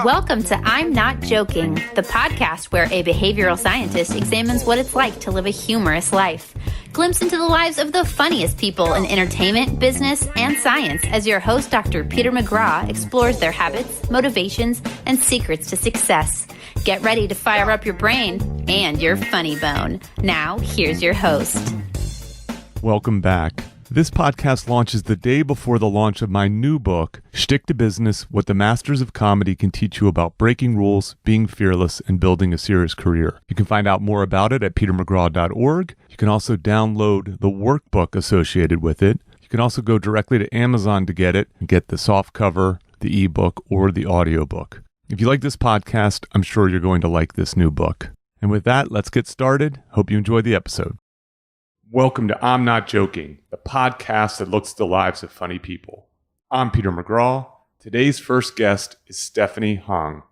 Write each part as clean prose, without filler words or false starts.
Welcome to I'm Not Joking, the podcast where a behavioral scientist examines what it's like to live a humorous life. Glimpse into the lives of the funniest people in entertainment, business, and science as your host, Dr. Peter McGraw, explores their habits, motivations, and secrets to success. Get ready to fire up your brain and your funny bone. Now, here's your host. Welcome back. This podcast launches the day before the launch of my new book, Shtick to Business: What the Masters of Comedy Can Teach You About Breaking Rules, Being Fearless, and Building a Serious Career. You can find out more about it at petermcgraw.org. You can also download the workbook associated with it. You can also go directly to Amazon to get it and get the soft cover, the ebook, or the audiobook. If you like this podcast, I'm sure you're going to like this new book. And with that, let's get started. Hope you enjoyed the episode. Welcome to I'm Not Joking, the podcast that looks at the lives of funny people. I'm Peter McGraw. Today's first guest is Stephanie Hong.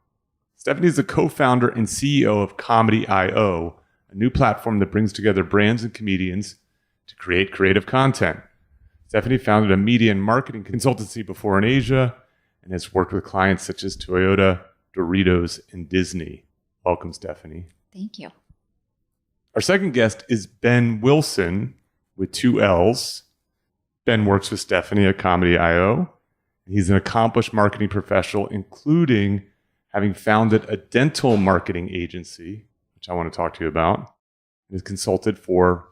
Stephanie is the co-founder and CEO of Comedy.io, a new platform that brings together brands and comedians to create creative content. Stephanie founded a media and marketing consultancy before in Asia and has worked with clients such as Toyota, Doritos, and Disney. Welcome, Stephanie. Thank you. Our second guest is Ben Wilson with two L's. Ben works with Stephanie at Comedy.io. He's an accomplished marketing professional, including having founded a dental marketing agency, which I want to talk to you about, and has consulted for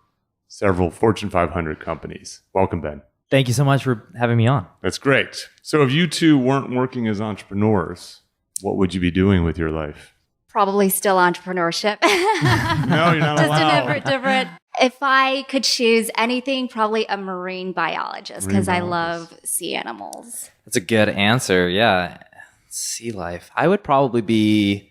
several Fortune 500 companies. Welcome, Ben. Thank you so much for having me on. That's great. So if you two weren't working as entrepreneurs, what would you be doing with your life? Probably still entrepreneurship. No, you're not allowed. Just different. If I could choose anything, probably a marine biologist, because I love sea animals. That's a good answer. Yeah. Sea life. I would probably be,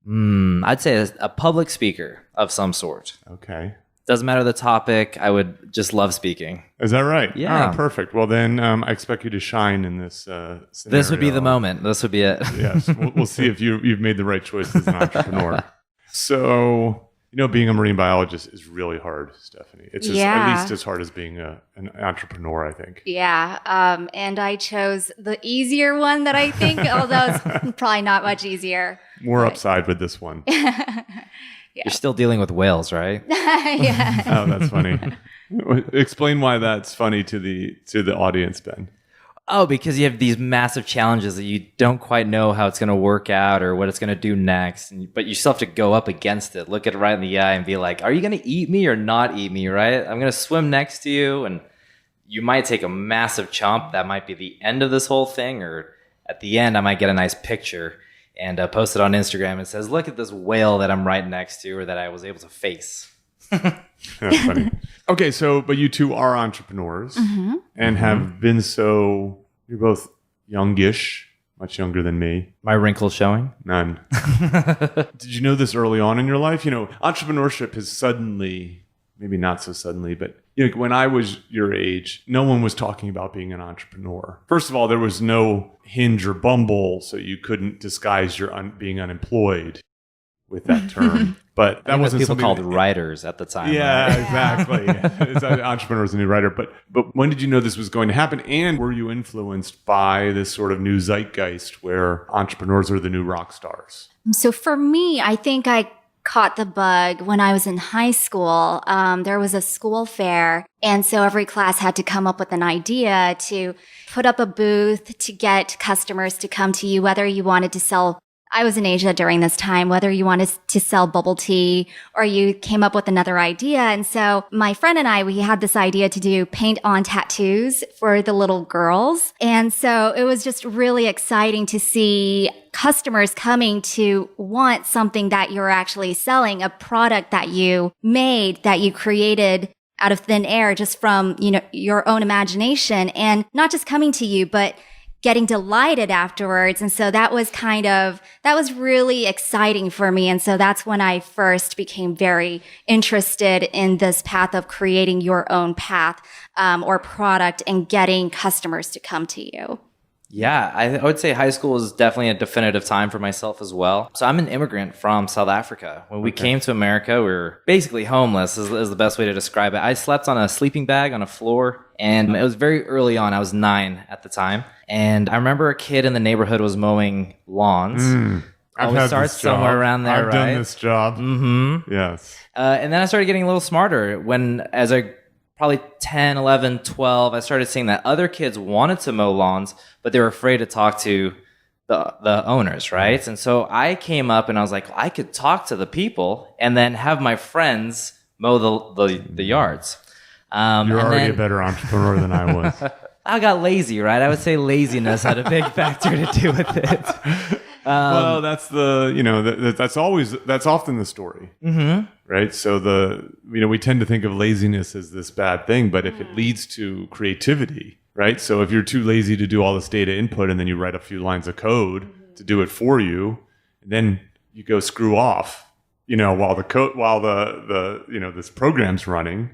I'd say a public speaker of some sort. Okay. Doesn't matter the topic. I would just love speaking. Is that right? Yeah. All right, perfect. Well, then I expect you to shine in this scenario. This would be the moment. This would be it. Yes. We'll see if you've made the right choice as an entrepreneur. So, being a marine biologist is really hard, Stephanie. It's at least as hard as being an entrepreneur, I think. Yeah. And I chose the easier one that I think, although it's probably not much easier. More upside with this one. Yeah. You're still dealing with whales, right? Yeah. Oh, that's funny. Explain why that's funny to the audience, Ben. Oh, because you have these massive challenges that you don't quite know how it's going to work out or what it's going to do next. But you still have to go up against it, look it right in the eye and be like, are you going to eat me or not eat me, right? I'm going to swim next to you. And you might take a massive chomp. That might be the end of this whole thing. Or at the end, I might get a nice picture and post it on Instagram and says, look at this whale that I'm right next to or that I was able to face. That's funny. Okay, but you two are entrepreneurs and have been so, you're both youngish, much younger than me. My wrinkles showing? None. Did you know this early on in your life? Entrepreneurship has suddenly, maybe not so suddenly, but when I was your age, no one was talking about being an entrepreneur. First of all, there was no Hinge or Bumble, so you couldn't disguise your being unemployed with that term. But that wasn't people something called writers at the time. Yeah, right? Exactly. It's an entrepreneur's a new writer. But when did you know this was going to happen? And were you influenced by this sort of new zeitgeist where entrepreneurs are the new rock stars? So for me, I think I caught the bug when I was in high school. There was a school fair. And so every class had to come up with an idea to put up a booth to get customers to come to you, whether you wanted to sell. I was in Asia during this time, whether you wanted to sell bubble tea or you came up with another idea. And so my friend and I, we had this idea to do paint on tattoos for the little girls. And so it was just really exciting to see customers coming to want something that you're actually selling, a product that you made, that you created out of thin air just from, your own imagination, and not just coming to you, but getting delighted afterwards. And so that was really exciting for me. And so that's when I first became very interested in this path of creating your own path or product and getting customers to come to you. Yeah, I would say high school is definitely a definitive time for myself as well. So I'm an immigrant from South Africa. When we came to America, we were basically homeless is the best way to describe it. I slept on a sleeping bag on a floor, and it was very early on. I was 9 at the time. And I remember a kid in the neighborhood was mowing lawns. I've starts somewhere around there, I've done this job. Mm-hmm. Yes. And then I started getting a little smarter as I probably 10, 11, 12, I started seeing that other kids wanted to mow lawns, but they were afraid to talk to the owners, right? And so I came up and I was like, I could talk to the people and then have my friends mow the yards. You're already a better entrepreneur than I was. I got lazy, right? I would say laziness had a big factor to do with it. Well, that's that's often the story, right? So we tend to think of laziness as this bad thing, but if it leads to creativity, right? So if you're too lazy to do all this data input and then you write a few lines of code to do it for you, and then you go screw off, while this program's running.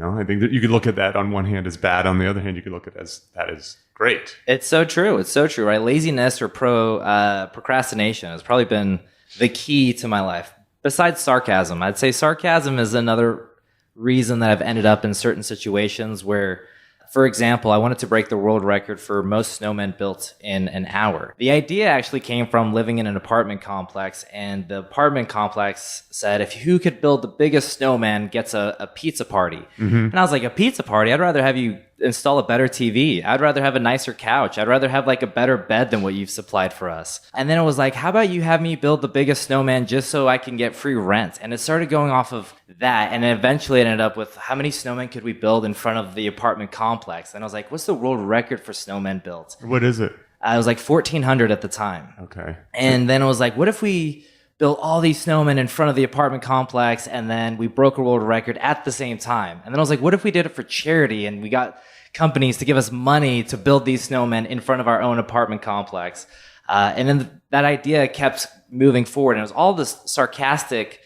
I think that you could look at that on one hand as bad. On the other hand, you could look at it as that is great. It's so true. It's so true, right? Laziness or procrastination has probably been the key to my life. Besides sarcasm, I'd say sarcasm is another reason that I've ended up in certain situations where, for example, I wanted to break the world record for most snowmen built in an hour. The idea actually came from living in an apartment complex, and the apartment complex said, who could build the biggest snowman gets a pizza party. And I was like, a pizza party? I'd rather have you install a better TV. I'd rather have a nicer couch. I'd rather have like a better bed than what you've supplied for us. And then it was like, how about you have me build the biggest snowman just so I can get free rent? And it started going off of that. And eventually it ended up with how many snowmen could we build in front of the apartment complex? And I was like, what's the world record for snowmen built? What is it? It was like 1,400 at the time. Okay. And then it was like, what if we built all these snowmen in front of the apartment complex and then we broke a world record at the same time? And then I was like, what if we did it for charity and we got companies to give us money to build these snowmen in front of our own apartment complex? And then that idea kept moving forward. And it was all this sarcastic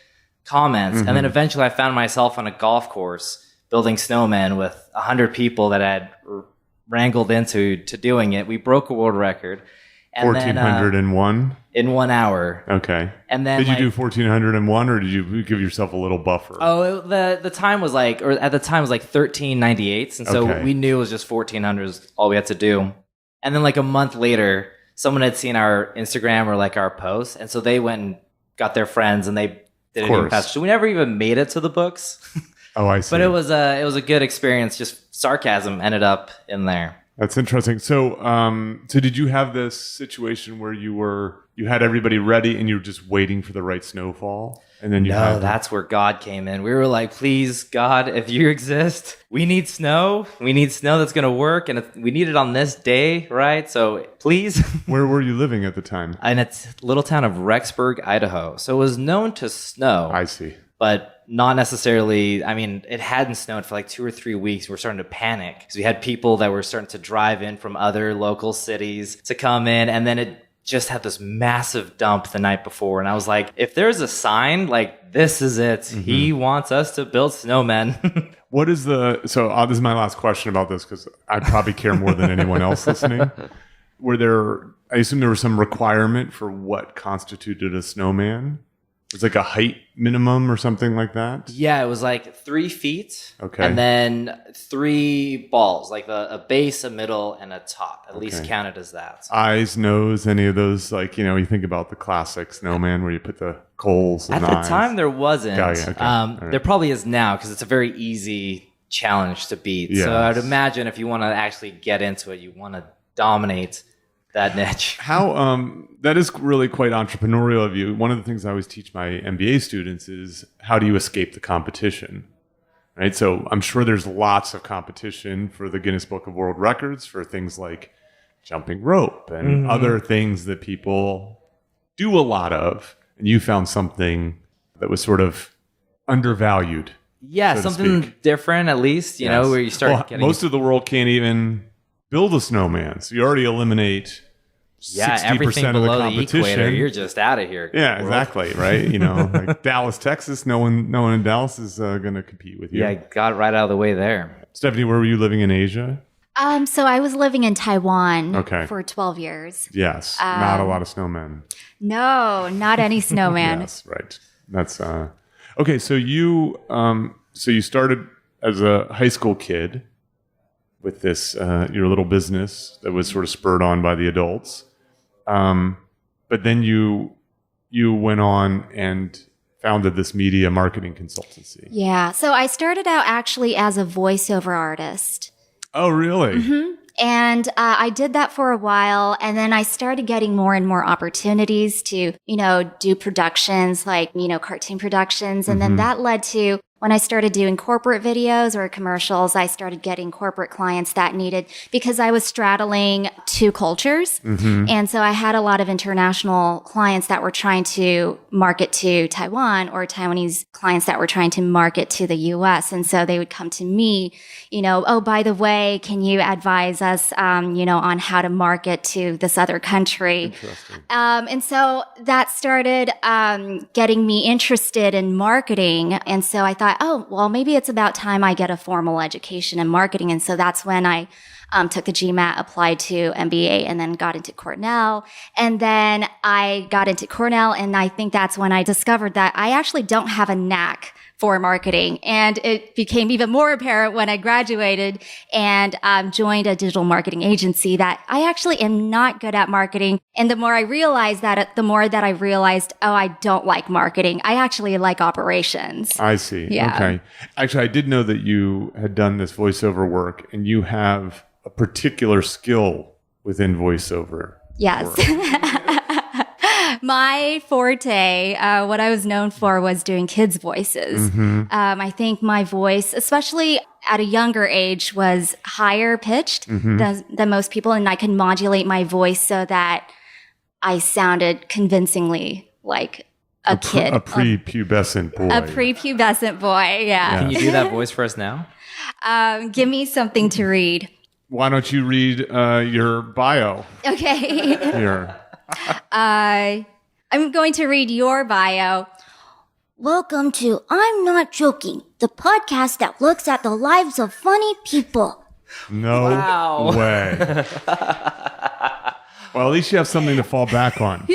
comments. And then eventually I found myself on a golf course building snowmen with 100 people that had wrangled into doing it. We broke a world record. And 1,401? In 1 hour. Okay. And then did you do 1,401 or did you give yourself a little buffer? Oh, the time was like, or at the time was like 1398. And so we knew it was just 1,400 is all we had to do. And then like a month later, someone had seen our Instagram or like our post. And so they went and got their friends and they did it even faster. So we never even made it to the books. Oh, I see. But it was a good experience. Just sarcasm ended up in there. That's interesting. So, so did you have this situation where you had everybody ready and you were just waiting for the right snowfall? And then that's where God came in. We were like, please, God, if you exist, we need snow. We need snow that's going to work. And we need it on this day, right? So please. Where were you living at the time? In a little town of Rexburg, Idaho. So it was known to snow. I see. But not necessarily, I mean, it hadn't snowed for like 2 or 3 weeks. We were starting to panic because we had people that were starting to drive in from other local cities to come in. And then it just had this massive dump the night before. And I was like, if there's a sign, like, this is it. He wants us to build snowmen. What is this is my last question about this because I probably care more than anyone else listening. I assume there was some requirement for what constituted a snowman? It's like a height minimum or something like that? Yeah, it was like 3 feet. Okay. And then 3 balls, like a base, a middle, and a top. At least counted as that. Eyes, nose, any of those? Like, you think about the classic snowman where you put the coals and eyes. At the time, there wasn't. Okay. There probably is now because it's a very easy challenge to beat. Yes. So I'd imagine if you want to actually get into it, you want to dominate that niche. That is really quite entrepreneurial of you. One of the things I always teach my MBA students is how do you escape the competition, right? So I'm sure there's lots of competition for the Guinness Book of World Records for things like jumping rope and other things that people do a lot of. And you found something that was sort of undervalued. Yeah, so something different at least, you know, where you start getting... Most of the world can't even build a snowman. So you already eliminate 60% of the competition. Equator, you're just out of here. Yeah, exactly, right? Like Dallas, Texas, no one in Dallas is going to compete with you. Yeah, got right out of the way there. Stephanie, where were you living in Asia? So I was living in Taiwan Okay. for 12 years. Yes. Not a lot of snowmen. No, not any snowman. Yes, right. That's okay. So you started as a high school kid with this your little business that was sort of spurred on by the adults, but then you went on and founded this media marketing consultancy. Yeah. So I started out actually as a voiceover artist. Oh, really? Mm-hmm. And I did that for a while. And then I started getting more and more opportunities to, do productions like, cartoon productions. And then that led to when I started doing corporate videos or commercials, I started getting corporate clients that needed, because I was straddling two cultures. And so I had a lot of international clients that were trying to market to Taiwan, or Taiwanese clients that were trying to market to the US. And so they would come to me, oh, by the way, can you advise us, on how to market to this other country? Interesting. And so that started getting me interested in marketing. And so I thought, oh, well, maybe it's about time I get a formal education in marketing. And so that's when I took the GMAT, applied to MBA, and then got into Cornell. And then I got into Cornell, and I think that's when I discovered that I actually don't have a knack for marketing. And it became even more apparent when I graduated and joined a digital marketing agency that I actually am not good at marketing. And the more I realized that, the more that I realized, oh, I don't like marketing. I actually like operations. I see. Yeah. Okay. Actually, I did know that you had done this voiceover work, and you have a particular skill within voiceover. Yes. My forte, what I was known for was doing kids' voices. I think my voice, especially at a younger age, was higher pitched than most people. And I could modulate my voice so that I sounded convincingly like a kid. A prepubescent boy. A prepubescent boy, yeah. Can you do that voice for us now? Give me something to read. Why don't you read your bio Okay. here? I'm going to read your bio. Welcome to I'm Not Joking, the podcast that looks at the lives of funny people. No Wow. way. Well, at least you have something to fall back on.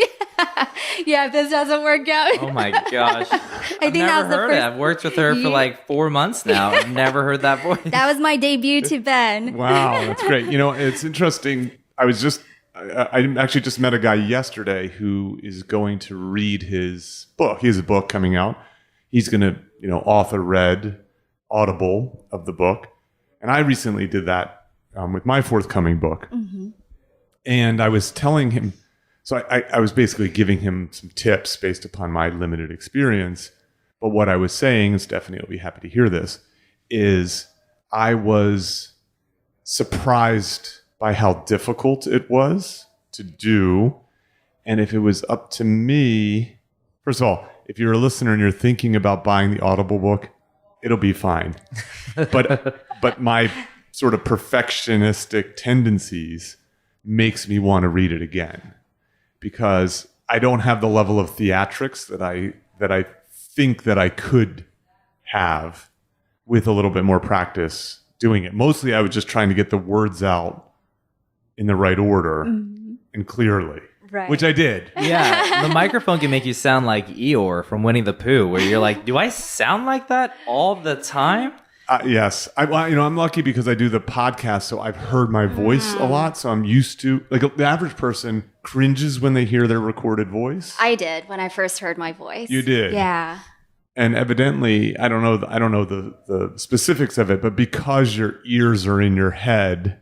Yeah, if this doesn't work out. Oh my gosh. I think that was the first. I've worked with her for like 4 months now. I've never heard that voice. That was my debut to Ben. Wow, that's great. It's interesting. I actually just met a guy yesterday who is going to read his book. He has a book coming out. He's going to, read Audible of the book. And I recently did that with my forthcoming book. And I was telling him, so I was basically giving him some tips based upon my limited experience. But what I was saying, and Stephanie will be happy to hear this, is I was surprised by how difficult it was to do. And if it was up to me, first of all, if you're a listener and you're thinking about buying the Audible book, it'll be fine. But my sort of perfectionistic tendencies makes me want to read it again, because I don't have the level of theatrics that I think that I could have with a little bit more practice doing it. Mostly I was just trying to get the words out in the right order and clearly, Right. which I did. Yeah, the microphone can make you sound like Eeyore from Winnie the Pooh, where you're like, do I sound like that all the time? Yes. I'm lucky because I do the podcast, so I've heard my voice a lot. So I'm used to, like, the average person cringes when they hear their recorded voice. I did when I first heard my voice. You did? Yeah. And evidently, I don't know the specifics of it, but because your ears are in your head,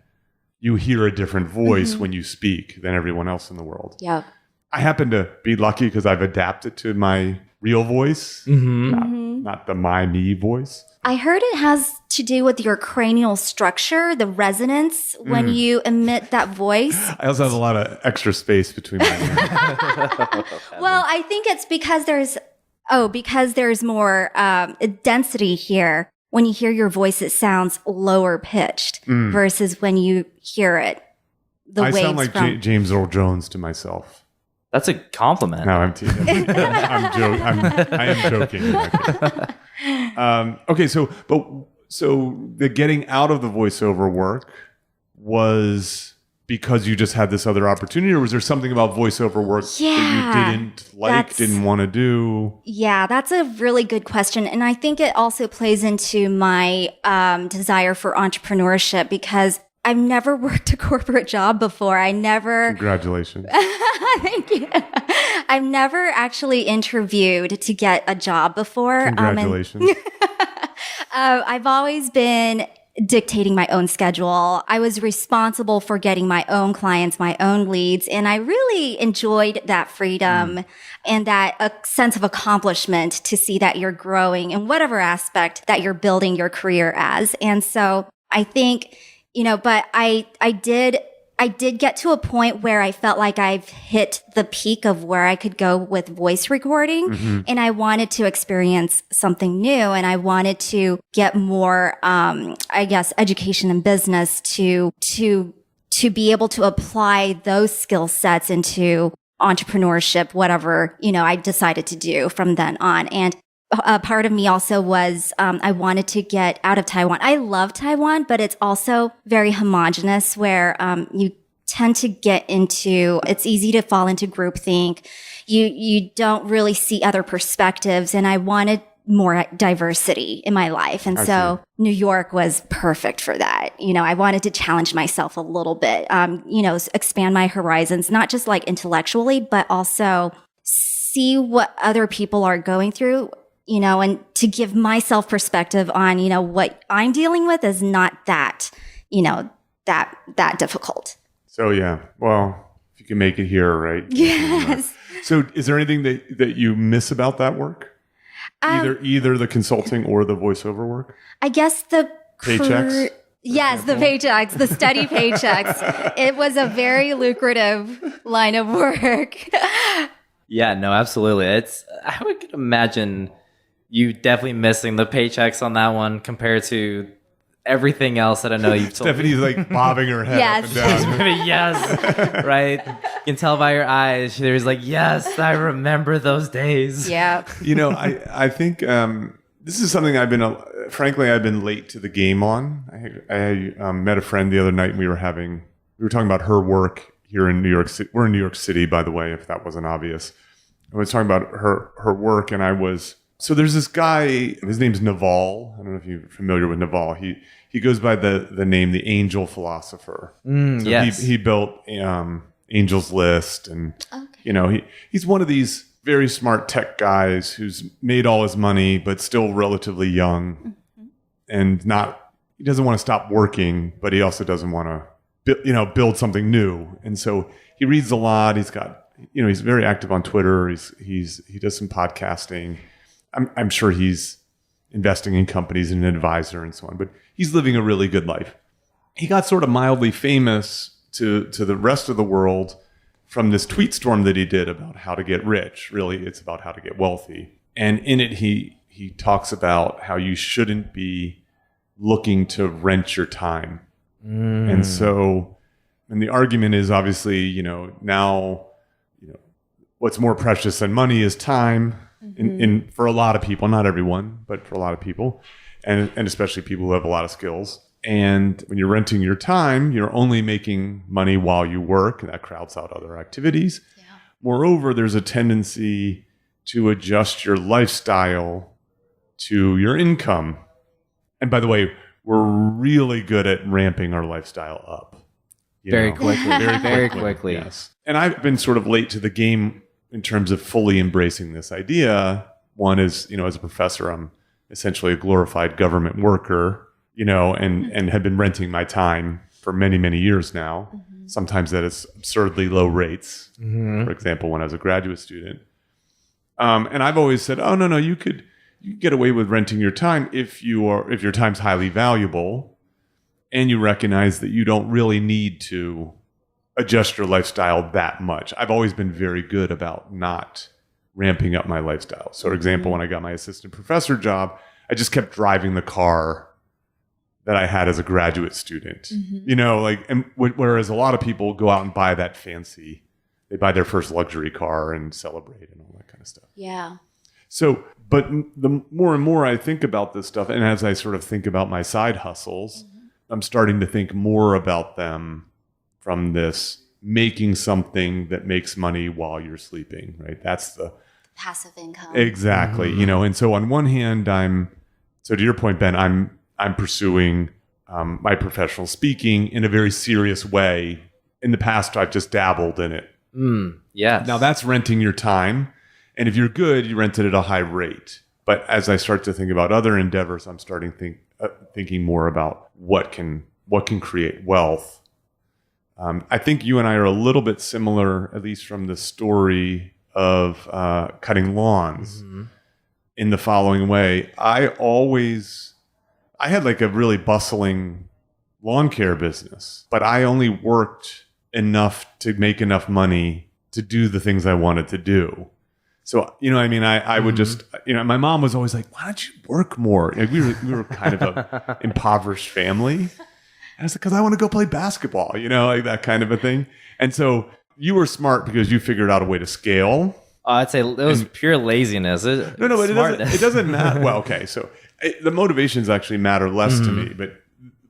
you hear a different voice when you speak than everyone else in the world. Yep. I happen to be lucky because I've adapted to my real voice, not the me voice. I heard it has to do with your cranial structure, the resonance when you emit that voice. I also have a lot of extra space between my ears. Well, I think it's because there's more density here. When you hear your voice, it sounds lower pitched versus when you hear it. The I waves sound like from James Earl Jones to myself. That's a compliment. No, I'm teasing. I am joking. Okay, so the getting out of the voiceover work was because you just had this other opportunity, or was there something about voiceover work that you didn't like, didn't want to do? Yeah, that's a really good question. And I think it also plays into my desire for entrepreneurship, because I've never worked a corporate job before. Congratulations. Thank you. I've never actually interviewed to get a job before. Congratulations. I've always been dictating my own schedule. I was responsible for getting my own clients, my own leads, and I really enjoyed that freedom and that a sense of accomplishment to see that you're growing in whatever aspect that you're building your career as. And so I think, but I did get to a point where I felt like I've hit the peak of where I could go with voice recording. And I wanted to experience something new, and I wanted to get more, education in business to be able to apply those skill sets into entrepreneurship, whatever, I decided to do from then on. And a part of me also was, I wanted to get out of Taiwan. I love Taiwan, but it's also very homogenous, where, you tend to get into, it's easy to fall into groupthink. You don't really see other perspectives. And I wanted more diversity in my life. And so New York was perfect for that. I wanted to challenge myself a little bit, expand my horizons, not just like intellectually, but also see what other people are going through, and to give myself perspective on, what I'm dealing with is not that, that difficult. So yeah, well, if you can make it here, right? Yes. So is there anything that you miss about that work? Either the consulting or the voiceover work? I guess the paychecks. Yes, the paychecks, the steady paychecks. It was a very lucrative line of work. Yeah, no, absolutely. I would imagine you definitely missing the paychecks on that one compared to everything else that I know you've told Stephanie's like bobbing her head up and down. Yes, right. You can tell by her eyes. She's like, yes, I remember those days. Yeah. I think this is something I've been late to the game on. I met a friend the other night, and we were talking about her work here in New York City. We're in New York City, by the way, if that wasn't obvious. I was talking about her work, and so there's this guy, his name's Naval. I don't know if you're familiar with Naval. He goes by the name the Angel Philosopher. Yes. He built Angel's List, and he's one of these very smart tech guys who's made all his money but still relatively young, and he doesn't want to stop working, but he also doesn't want to build something new. And so he reads a lot. He's got he's very active on Twitter. He does some podcasting. I'm sure he's investing in companies and an advisor and so on, but he's living a really good life. He got sort of mildly famous to the rest of the world from this tweet storm that he did about how to get rich. Really, it's about how to get wealthy. And in it, he talks about how you shouldn't be looking to rent your time. And so, and the argument is obviously, now, what's more precious than money is time. In for a lot of people, not everyone, but for a lot of people, and especially people who have a lot of skills. And when you're renting your time, you're only making money while you work, and that crowds out other activities. Yeah. Moreover, there's a tendency to adjust your lifestyle to your income. And by the way, we're really good at ramping our lifestyle up. Very quickly. Very quickly. Yes. And I've been sort of late to the game in terms of fully embracing this idea. One is, as a professor, I'm essentially a glorified government worker, and have been renting my time for many, many years now. Sometimes at absurdly low rates. For example, when I was a graduate student. And I've always said, oh, no, you could get away with renting your time if your time's highly valuable and you recognize that you don't really need to adjust your lifestyle that much. I've always been very good about not ramping up my lifestyle. So, for example, when I got my assistant professor job, I just kept driving the car that I had as a graduate student. Whereas a lot of people go out and buy that fancy, they buy their first luxury car and celebrate and all that kind of stuff. Yeah. So, but the more and more I think about this stuff, and as I sort of think about my side hustles, I'm starting to think more about them from this making something that makes money while you're sleeping, right? That's the Passive income. exactly, and so on one hand, so to your point, Ben, I'm pursuing my professional speaking in a very serious way. In the past, I've just dabbled in it. Yes. Now that's renting your time. And if you're good, you rent it at a high rate. But as I start to think about other endeavors, I'm starting thinking more about what can create wealth. I think you and I are a little bit similar, at least from the story of cutting lawns, in the following way. I had like a really bustling lawn care business, but I only worked enough to make enough money to do the things I wanted to do. So, I would just, my mom was always like, why don't you work more? Like, we were kind of a impoverished family. And I was like, because I want to go play basketball, like that kind of a thing. And so you were smart because you figured out a way to scale. I'd say it was pure laziness. No, but it doesn't matter. Well, okay. So the motivations actually matter less to me, but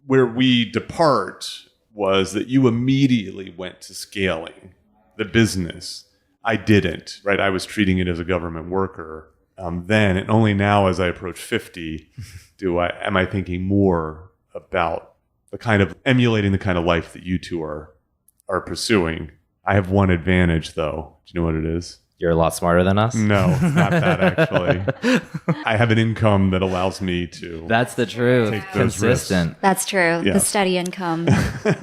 where we depart was that you immediately went to scaling the business. I didn't, right? I was treating it as a government worker then, and only now as I approach 50 am I thinking more about emulating the kind of life that you two are pursuing. I have one advantage though. Do you know what it is? You're a lot smarter than us. No, not that actually. I have an income that allows me to. That's the truth. Take those Consistent. risks. That's true. Yeah. The steady income.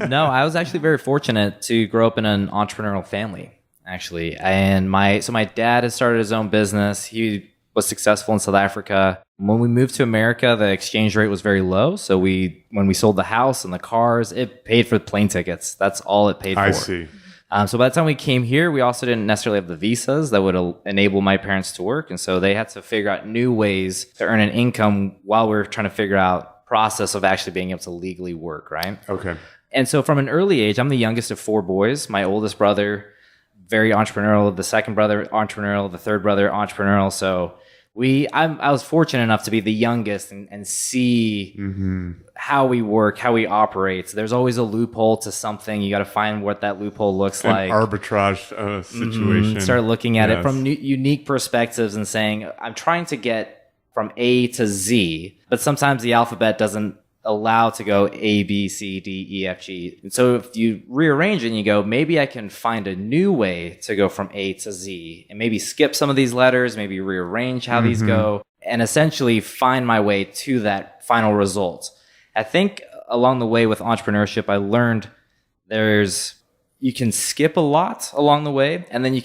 No, I was actually very fortunate to grow up in an entrepreneurial family, actually. And my dad had started his own business. He was successful in South Africa. When we moved to America, the exchange rate was very low. So when we sold the house and the cars, it paid for the plane tickets. That's all it paid for. I see. So by the time we came here, we also didn't necessarily have the visas that would enable my parents to work. And so they had to figure out new ways to earn an income while we were trying to figure out process of actually being able to legally work, right? Okay. And so from an early age, I'm the youngest of 4 boys. My oldest brother, very entrepreneurial. The second brother, entrepreneurial. The third brother, entrepreneurial. So I was fortunate enough to be the youngest and see how we work, how we operate. So there's always a loophole to something. You got to find what that loophole looks like. Arbitrage situation. Start looking at it from unique perspectives and saying, I'm trying to get from A to Z, but sometimes the alphabet doesn't allow to go A, B, C, D, E, F, G. And so if you rearrange it and you go, maybe I can find a new way to go from A to Z and maybe skip some of these letters, maybe rearrange how these go, and essentially find my way to that final result. I think along the way with entrepreneurship, I learned you can skip a lot along the way, and then you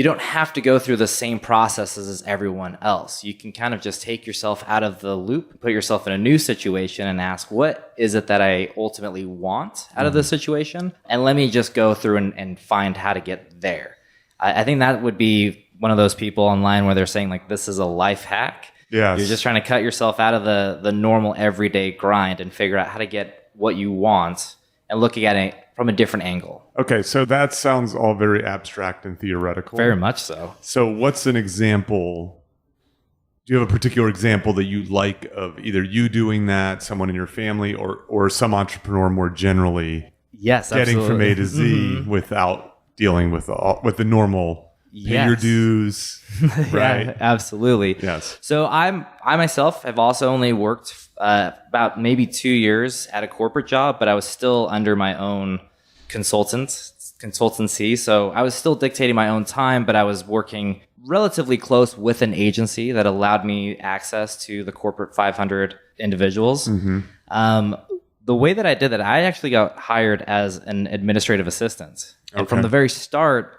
don't have to go through the same processes as everyone else. You can kind of just take yourself out of the loop, put yourself in a new situation and ask, what is it that I ultimately want out of this situation? And let me just go through and find how to get there. I think that would be one of those people online where they're saying like, this is a life hack. Yes. You're just trying to cut yourself out of the normal everyday grind and figure out how to get what you want and looking at it from a different angle. Okay, so that sounds all very abstract and theoretical. Very much so. So what's an example? Do you have a particular example that you like of either you doing that, someone in your family, or some entrepreneur more generally Yes, getting absolutely. from A to Z without dealing with the normal pay your dues, right? Yeah, absolutely. Yes. So I myself have also only worked about maybe 2 years at a corporate job, but I was still under my own consultancy. So I was still dictating my own time, but I was working relatively close with an agency that allowed me access to the corporate 500 individuals. The way that I did that, I actually got hired as an administrative assistant. And from the very start,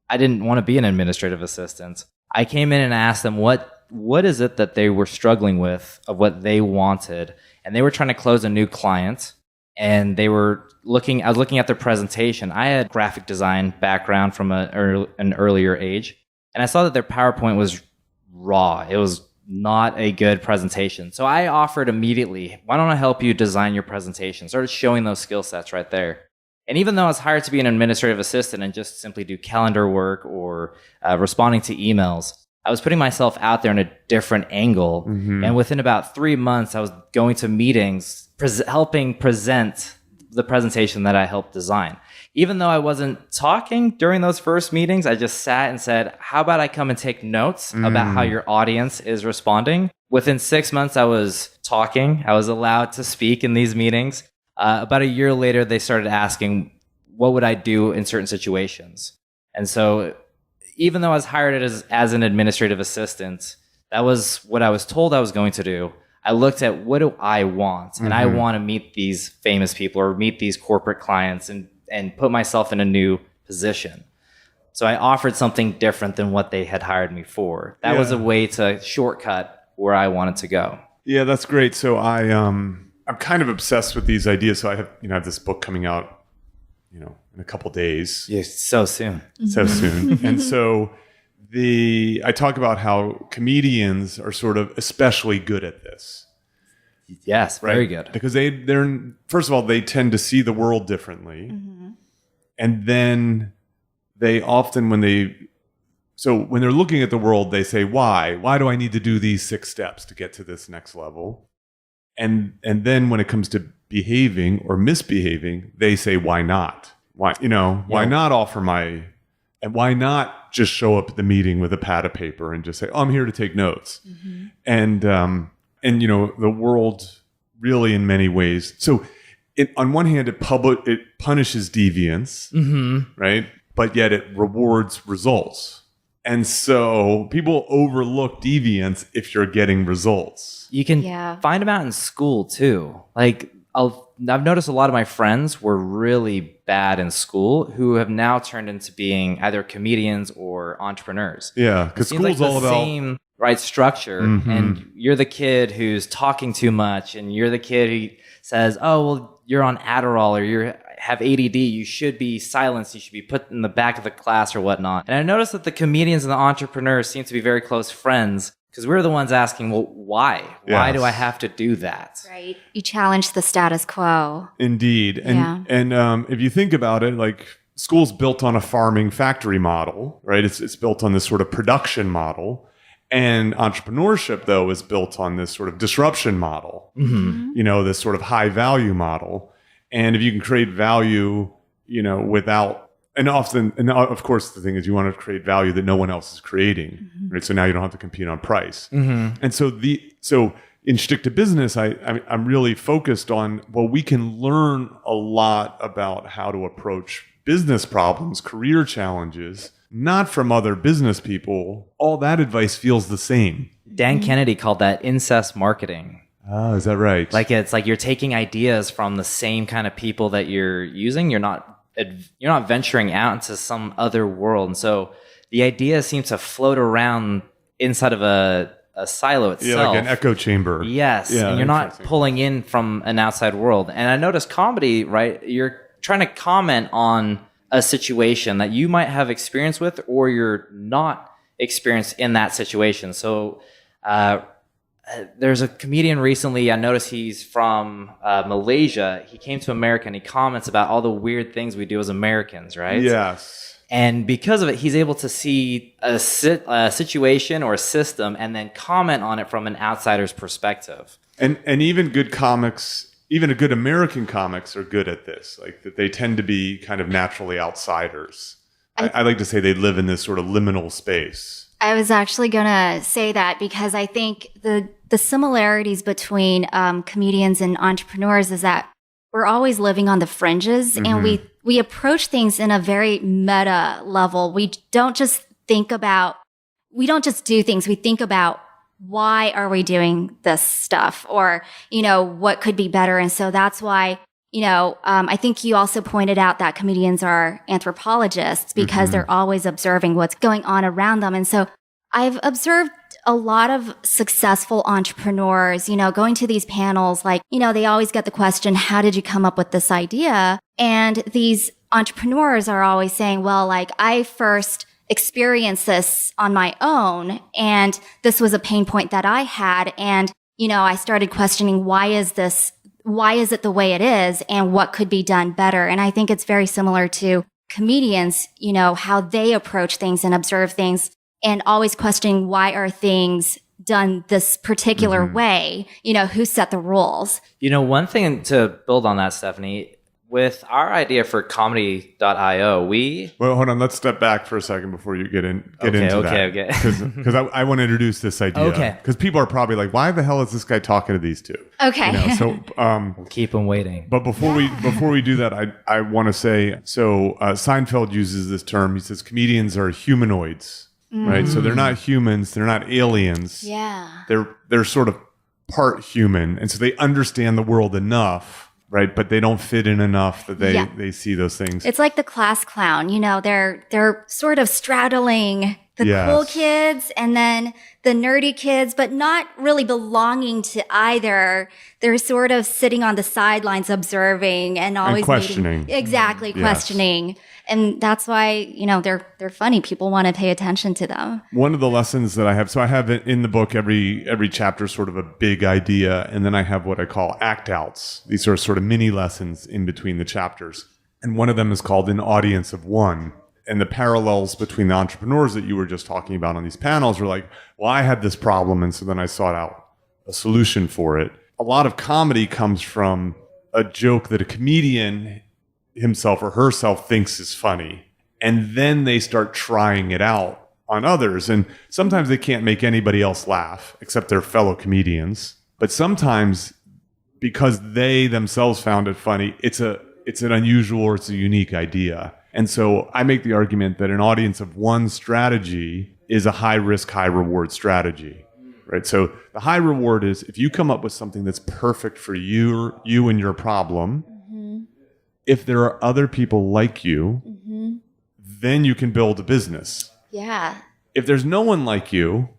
I didn't want to be an administrative assistant. I came in and asked them what is it that they were struggling with of what they wanted. And they were trying to close a new client. And I was looking at their presentation. I had graphic design background from an earlier age. And I saw that their PowerPoint was raw. It was not a good presentation. So I offered immediately, why don't I help you design your presentation? Started showing those skill sets right there. And even though I was hired to be an administrative assistant and just simply do calendar work or responding to emails, I was putting myself out there in a different angle. And within about 3 months, I was going to meetings, helping present the presentation that I helped design. Even though I wasn't talking during those first meetings, I just sat and said, how about I come and take notes about how your audience is responding? Within 6 months, I was talking. I was allowed to speak in these meetings. About a year later, they started asking, what would I do in certain situations? And so even though I was hired as an administrative assistant, that was what I was told I was going to do. I looked at, what do I want? And I want to meet these famous people or meet these corporate clients and put myself in a new position. So I offered something different than what they had hired me for. That was a way to shortcut where I wanted to go. Yeah, that's great. So I'm kind of obsessed with these ideas. So I have this book coming out, in a couple days. Yes, so soon. So soon. And so I talk about how comedians are sort of especially good at this. Yes, right? very good. Because they're first of all, they tend to see the world differently. And then they often, when they're looking at the world, they say, why? Why do I need to do these 6 steps to get to this next level? And then when it comes to behaving or misbehaving, they say, why not? Why not offer and why not just show up at the meeting with a pad of paper and just say, oh, I'm here to take notes. And the world really in many ways. So on one hand, it punishes deviance, right? But yet it rewards results. And so people overlook deviance if you're getting results. You can find them out in school too. Like I've noticed a lot of my friends were really bad in school who have now turned into being either comedians or entrepreneurs. Yeah, because school's all about same right structure. And you're the kid who's talking too much, and you're the kid who says, "Oh, well, you're on Adderall or you have ADD. You should be silenced. You should be put in the back of the class or whatnot." And I noticed that the comedians and the entrepreneurs seem to be very close friends. Because we're the ones asking, well, why? Why do I have to do that? Right. You challenge the status quo. Indeed. And if you think about it, like school's built on a farming factory model, right? It's built on this sort of production model. And entrepreneurship, though, is built on this sort of disruption model, this sort of high value model. And if you can create value, without... And of course, the thing is you want to create value that no one else is creating, right? So now you don't have to compete on price. And so in Stick to Business, I'm really focused on, we can learn a lot about how to approach business problems, career challenges, not from other business people. All that advice feels the same. Dan Kennedy called that incest marketing. Oh, is that right? Like it's like you're taking ideas from the same kind of people that you're using. You're not venturing out into some other world. And so the ideas seem to float around inside of a silo itself. Yeah, like an echo chamber. Yes. Yeah, and you're not pulling in from an outside world. And I noticed comedy, right? You're trying to comment on a situation that you might have experience with, or you're not experienced in that situation. So, there's a comedian recently, I noticed he's from Malaysia. He came to America and he comments about all the weird things we do as Americans, right? Yes. And because of it, he's able to see a situation or a system and then comment on it from an outsider's perspective. And even good comics, even a good American comics are good at this. Like that they tend to be kind of naturally outsiders. I like to say they live in this sort of liminal space. I was actually going to say that because I think the similarities between comedians and entrepreneurs is that we're always living on the fringes, and we approach things in a very meta level. We don't just do things. We think about why are we doing this stuff, or, what could be better. And so that's why, I think you also pointed out that comedians are anthropologists because they're always observing what's going on around them. And so I've observed a lot of successful entrepreneurs, going to these panels, like, they always get the question, how did you come up with this idea? And these entrepreneurs are always saying, well, like, I first experienced this on my own, and this was a pain point that I had. And, I started questioning, why is it the way it is, and what could be done better? And I think it's very similar to comedians, how they approach things and observe things. and always questioning why are things done this particular way, who set the rules. One thing to build on that, Stephanie, with our idea for comedy.io, Well, hold on. Let's step back for a second before you get into that. Okay. Because I want to introduce this idea. Okay. Because people are probably like, why the hell is this guy talking to these two? Okay. So we'll keep them waiting. But before we do that, I want to say, so Seinfeld uses this term. He says comedians are humanoids, right? So they're not humans. They're not aliens. Yeah. They're sort of part human. And so they understand the world enough, right? But they don't fit in enough that they see those things. It's like the class clown, they're sort of straddling the cool kids and then the nerdy kids, but not really belonging to either. They're sort of sitting on the sidelines observing and always questioning. Questioning. And that's why, they're funny. People want to pay attention to them. One of the lessons that I have, so I have in the book, every chapter sort of a big idea, and then I have what I call act outs. These are sort of mini lessons in between the chapters. And one of them is called An Audience of One. And the parallels between the entrepreneurs that you were just talking about on these panels were like, well, I had this problem, and so then I sought out a solution for it. A lot of comedy comes from a joke that a comedian himself or herself thinks is funny, and then they start trying it out on others. And sometimes they can't make anybody else laugh except their fellow comedians. But sometimes because they themselves found it funny, it's an unusual or it's a unique idea. And so I make the argument that an audience of one strategy is a high risk, high reward strategy, right? So the high reward is if you come up with something that's perfect for you and your problem, if there are other people like you, then you can build a business. Yeah. If there's no one like you,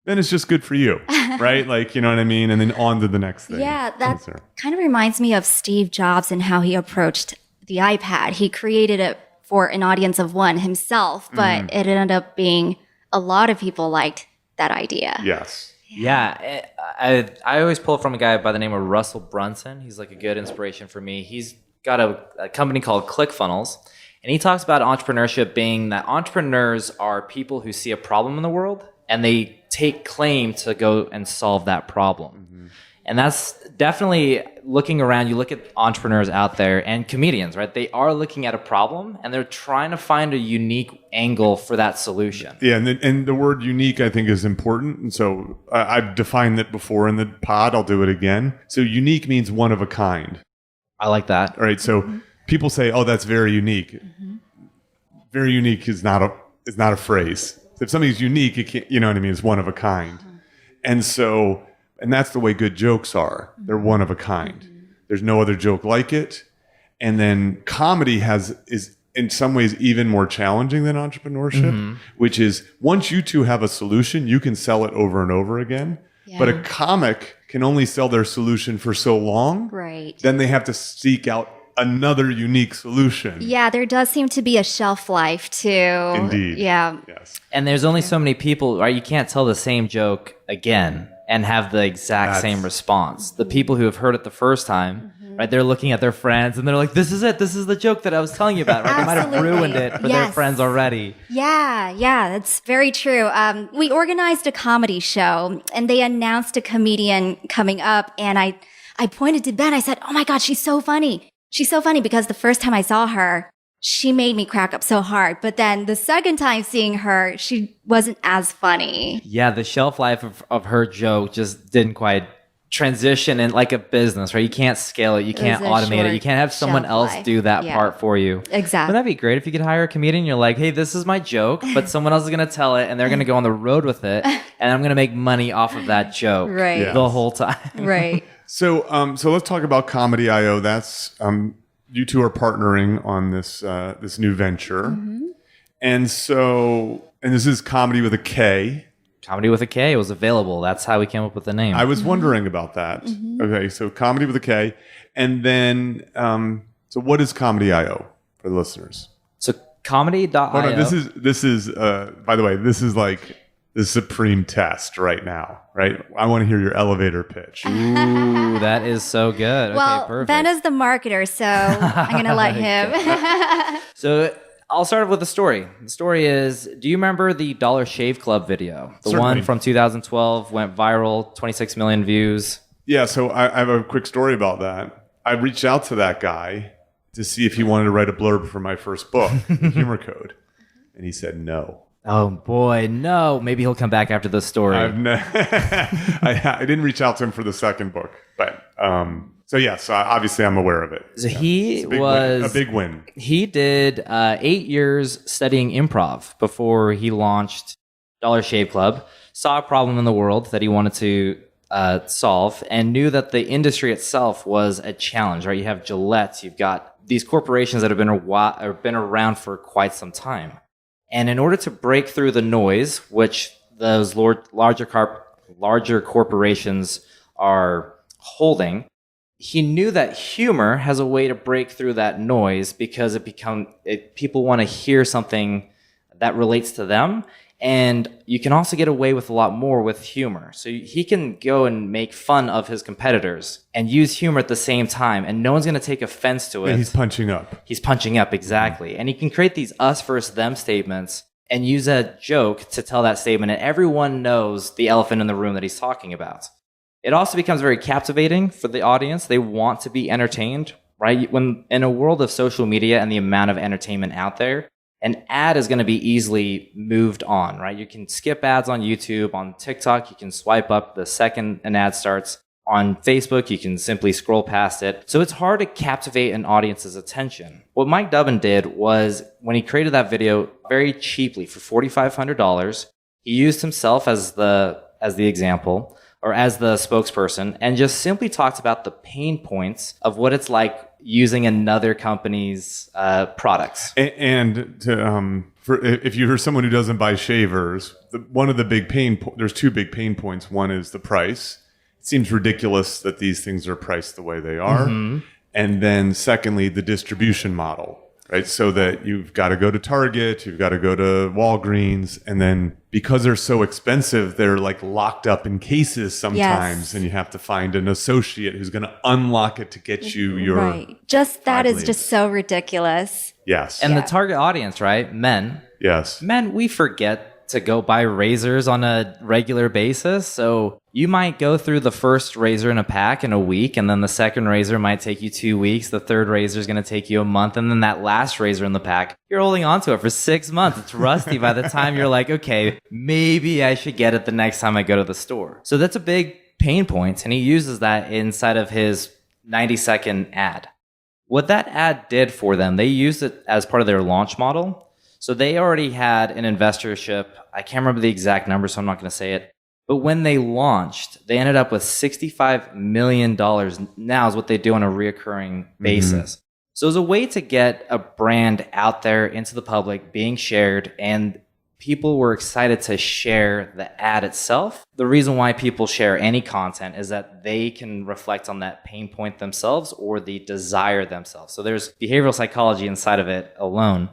then it's just good for you, right? Like, you know what I mean? And then on to the next thing. Yeah, that kind of reminds me of Steve Jobs and how he approached the iPad. He created it for an audience of one himself, but it ended up being a lot of people liked that idea. Yes. Yeah. I always pull from a guy by the name of Russell Brunson. He's like a good inspiration for me. He's got a company called ClickFunnels, and he talks about entrepreneurship being that entrepreneurs are people who see a problem in the world and they take claim to go and solve that problem. And that's definitely looking around. You look at entrepreneurs out there and comedians, right? They are looking at a problem and they're trying to find a unique angle for that solution. Yeah, and the word unique, I think, is important. And so I've defined it before in the pod. I'll do it again. So unique means one of a kind. I like that. All right. So people say, "Oh, that's very unique." Very unique is not a phrase. If something's unique, it can't, you know what I mean? It's one of a kind. And so, and that's the way good jokes are. They're one of a kind. There's no other joke like it. And then comedy is in some ways even more challenging than entrepreneurship, which is once you two have a solution, you can sell it over and over again. Yeah. But a comic can only sell their solution for so long. Right. Then they have to seek out another unique solution. Yeah, there does seem to be a shelf life too. Indeed. Yeah. Yes. And there's only so many people, right? You can't tell the same joke again and have the exact same response. The people who have heard it the first time, right? They're looking at their friends and they're like, this is it. This is the joke that I was telling you about, right? They might have ruined it for their friends already. Yeah, that's very true. We organized a comedy show and they announced a comedian coming up, and I pointed to Ben. I said, "Oh my God, she's so funny. She's so funny," because the first time I saw her, she made me crack up so hard. But then the second time seeing her, she wasn't as funny. Yeah, the shelf life of her joke just didn't quite transition in like a business, right? You can't scale it. You can't automate it. You can't have someone else do that part for you. Exactly. Wouldn't that be great if you could hire a comedian? You're like, hey, this is my joke, but someone else is going to tell it and they're going to go on the road with it. And I'm going to make money off of that joke the whole time. Right. So let's talk about Comedy.io. That's you two are partnering on this new venture, and this is comedy with a K. Comedy with a K was available. That's how we came up with the name. I was wondering about that. Okay, so comedy with a K, and then so what is Comedy.io for the listeners? So Comedy.io. Hold on, this is by the way, this is like the supreme test right now, right? I want to hear your elevator pitch. Ooh, that is so good. Well, okay, perfect. Ben is the marketer, so I'm going to let him. So I'll start with the story. The story is, do you remember the Dollar Shave Club video? The Certainly. one from 2012 went viral, 26 million views. Yeah, so I have a quick story about that. I reached out to that guy to see if he wanted to write a blurb for my first book, The Humor Code. And he said no. Oh boy, no. Maybe he'll come back after this story. I didn't reach out to him for the second book. But so yes, obviously I'm aware of it. So Yeah. he It's was a big win. He did 8 years studying improv before he launched Dollar Shave Club. Saw a problem in the world that he wanted to solve, and knew that the industry itself was a challenge. Right? You have Gillette, you've got these corporations that have been around for quite some time, and in order to break through the noise, which those larger corporations are holding, he knew that humor has a way to break through that noise because people want to hear something that relates to them. And you can also get away with a lot more with humor. So he can go and make fun of his competitors and use humor at the same time, and no one's going to take offense to it. And he's punching up. He's punching up, exactly. And he can create these us versus them statements and use a joke to tell that statement, and everyone knows the elephant in the room that he's talking about. It also becomes very captivating for the audience. They want to be entertained, right? When in a world of social media and the amount of entertainment out there, an ad is going to be easily moved on, right? You can skip ads on YouTube. On TikTok, you can swipe up the second an ad starts. On Facebook, you can simply scroll past it. So it's hard to captivate an audience's attention. What Mike Dubbin did was, when he created that video very cheaply for $4,500, he used himself as the example, or as the spokesperson, and just simply talked about the pain points of what it's like using another company's products. And to, if you're someone who doesn't buy shavers, one of the big there's two big pain points. One is the price. It seems ridiculous that these things are priced the way they are. Mm-hmm. And then secondly, the distribution model, right? So that you've got to go to Target, you've got to go to Walgreens, and then because they're so expensive, they're like locked up in cases sometimes, yes. And you have to find an associate who's going to unlock it to get you your right. Just that is just so ridiculous. Yes. And the target audience, right? Men. Yes. Men, we forget to go buy razors on a regular basis. So you might go through the first razor in a pack in a week, and then the second razor might take you 2 weeks. The third razor is going to take you a month. And then that last razor in the pack, you're holding on to it for 6 months. It's rusty by the time you're like, okay, maybe I should get it the next time I go to the store. So that's a big pain point. And he uses that inside of his 90-second ad. What that ad did for them, they used it as part of their launch model. So they already had an investorship. I can't remember the exact number, so I'm not going to say it. But when they launched, they ended up with $65 million now is what they do on a reoccurring basis. Mm-hmm. So it was a way to get a brand out there into the public, being shared, and people were excited to share the ad itself. The reason why people share any content is that they can reflect on that pain point themselves or the desire themselves. So there's behavioral psychology inside of it alone.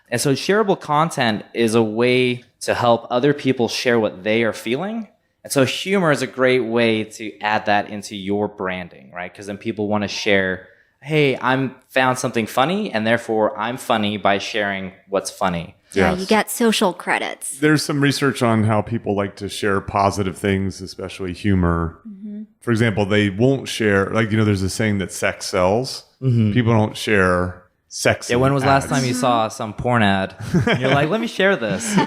And so shareable content is a way to help other people share what they are feeling. And so humor is a great way to add that into your branding, right? Because then people want to share, hey, I found something funny, and therefore I'm funny by sharing what's funny. Yeah, Yes. you get social credits. There's some research on how people like to share positive things, especially humor. Mm-hmm. For example, they won't share, there's a saying that sex sells. Mm-hmm. People don't share sexy when was ads. last time you saw some porn ad? And you're like, let me share this.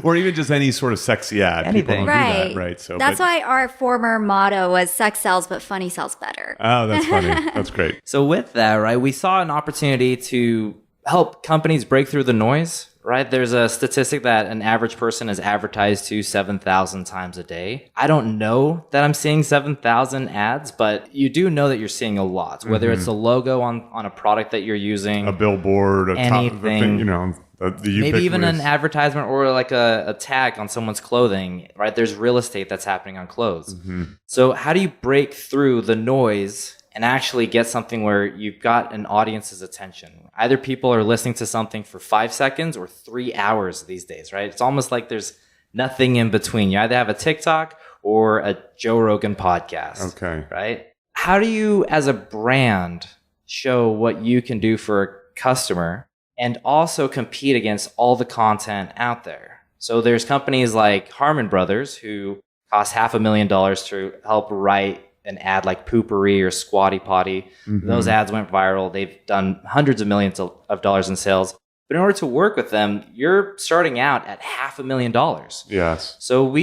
Or even just any sort of sexy ad. Anything. People don't do that, right? So that's why our former motto was sex sells, but funny sells better. Oh, that's funny. That's great. So with that, right, we saw an opportunity to help companies break through the noise, right? There's a statistic that an average person is advertised to 7,000 times a day. I don't know that I'm seeing 7,000 ads, but you do know that you're seeing a lot, whether it's a logo on a product that you're using, A billboard, anything, the maybe even an ubiquitous- advertisement or like a tag on someone's clothing, right? There's real estate that's happening on clothes. Mm-hmm. So how do you break through the noise and actually get something where you've got an audience's attention? Either people are listening to something for 5 seconds or 3 hours these days, right? It's almost like there's nothing in between. You either have a TikTok or a Joe Rogan podcast. Okay. Right? How do you, as a brand, show what you can do for a customer and also compete against all the content out there. So there's companies like Harmon Brothers who cost $500,000 to help write an ad like Poopery or Squatty Potty. Those ads went viral. They've done hundreds of millions of dollars in sales. But in order to work with them, you're starting out at $500,000. Yes. So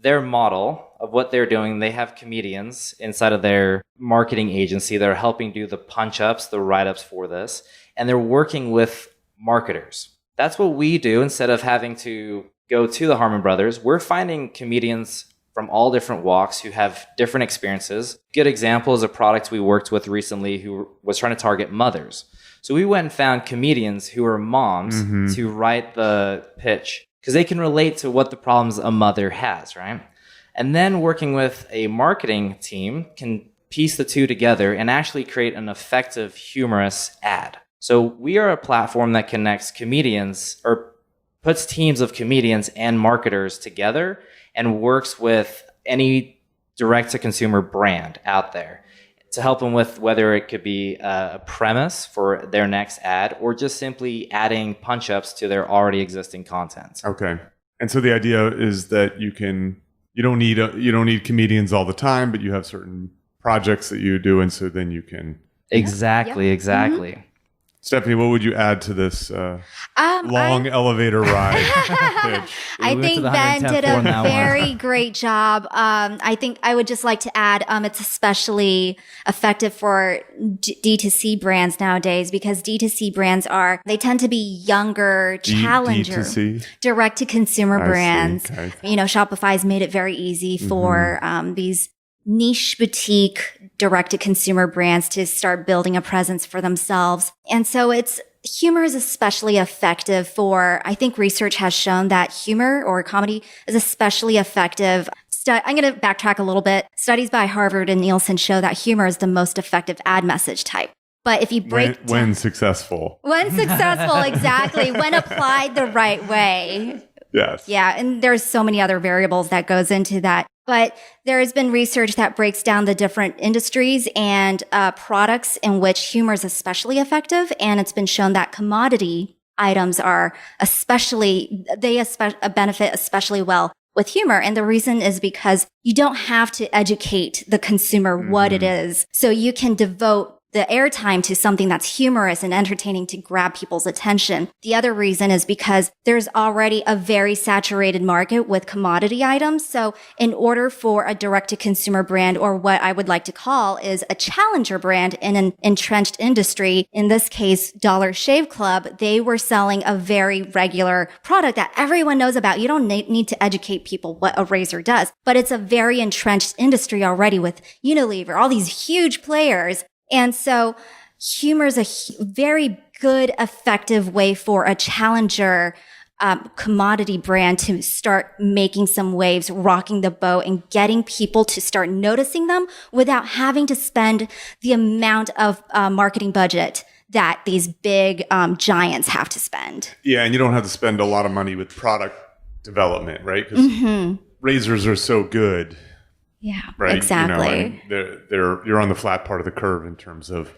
their model of what they're doing, they have comedians inside of their marketing agency that are helping do the punch-ups, the write-ups for this, and they're working with marketers. That's what we do. Instead of having to go to the Harmon Brothers, we're finding comedians from all different walks who have different experiences. Good example is a product we worked with recently who was trying to target mothers. So we went and found comedians who are moms to write the pitch because they can relate to what the problems a mother has, right? And then working with a marketing team can piece the two together and actually create an effective, humorous ad. So we are a platform that connects comedians or puts teams of comedians and marketers together and works with any direct-to-consumer brand out there to help them with whether it could be a premise for their next ad or just simply adding punch-ups to their already existing content. Okay. And so the idea is that you don't need comedians all the time, but you have certain projects that you do, and so then you can. Exactly. Stephanie, what would you add to this long elevator ride pitch? I think Ben did a very great job. I think I would just like to add, it's especially effective for D2C brands nowadays because D2C brands they tend to be younger, challenger, D2C? direct to consumer brands. Okay. Shopify's made it very easy for these niche boutique direct-to-consumer brands to start building a presence for themselves. And so humor is especially effective I think research has shown that humor or comedy is especially effective. I'm going to backtrack a little bit. Studies by Harvard and Nielsen show that humor is the most effective ad message type. But if you when successful. When successful, exactly. When applied the right way. Yes. Yeah. And there's so many other variables that goes into that. But there has been research that breaks down the different industries and products in which humor is especially effective. And it's been shown that commodity items are benefit especially well with humor. And the reason is because you don't have to educate the consumer what it is. So you can devote the airtime to something that's humorous and entertaining to grab people's attention. The other reason is because there's already a very saturated market with commodity items. So in order for a direct-to-consumer brand, or what I would like to call is a challenger brand in an entrenched industry, in this case, Dollar Shave Club, they were selling a very regular product that everyone knows about. You don't need to educate people what a razor does, but it's a very entrenched industry already with Unilever, all these huge players. And so humor is a very good, effective way for a challenger commodity brand to start making some waves, rocking the boat, and getting people to start noticing them without having to spend the amount of marketing budget that these big giants have to spend. Yeah, and you don't have to spend a lot of money with product development, right? Because razors are so good. Yeah, right? Exactly. You're on the flat part of the curve in terms of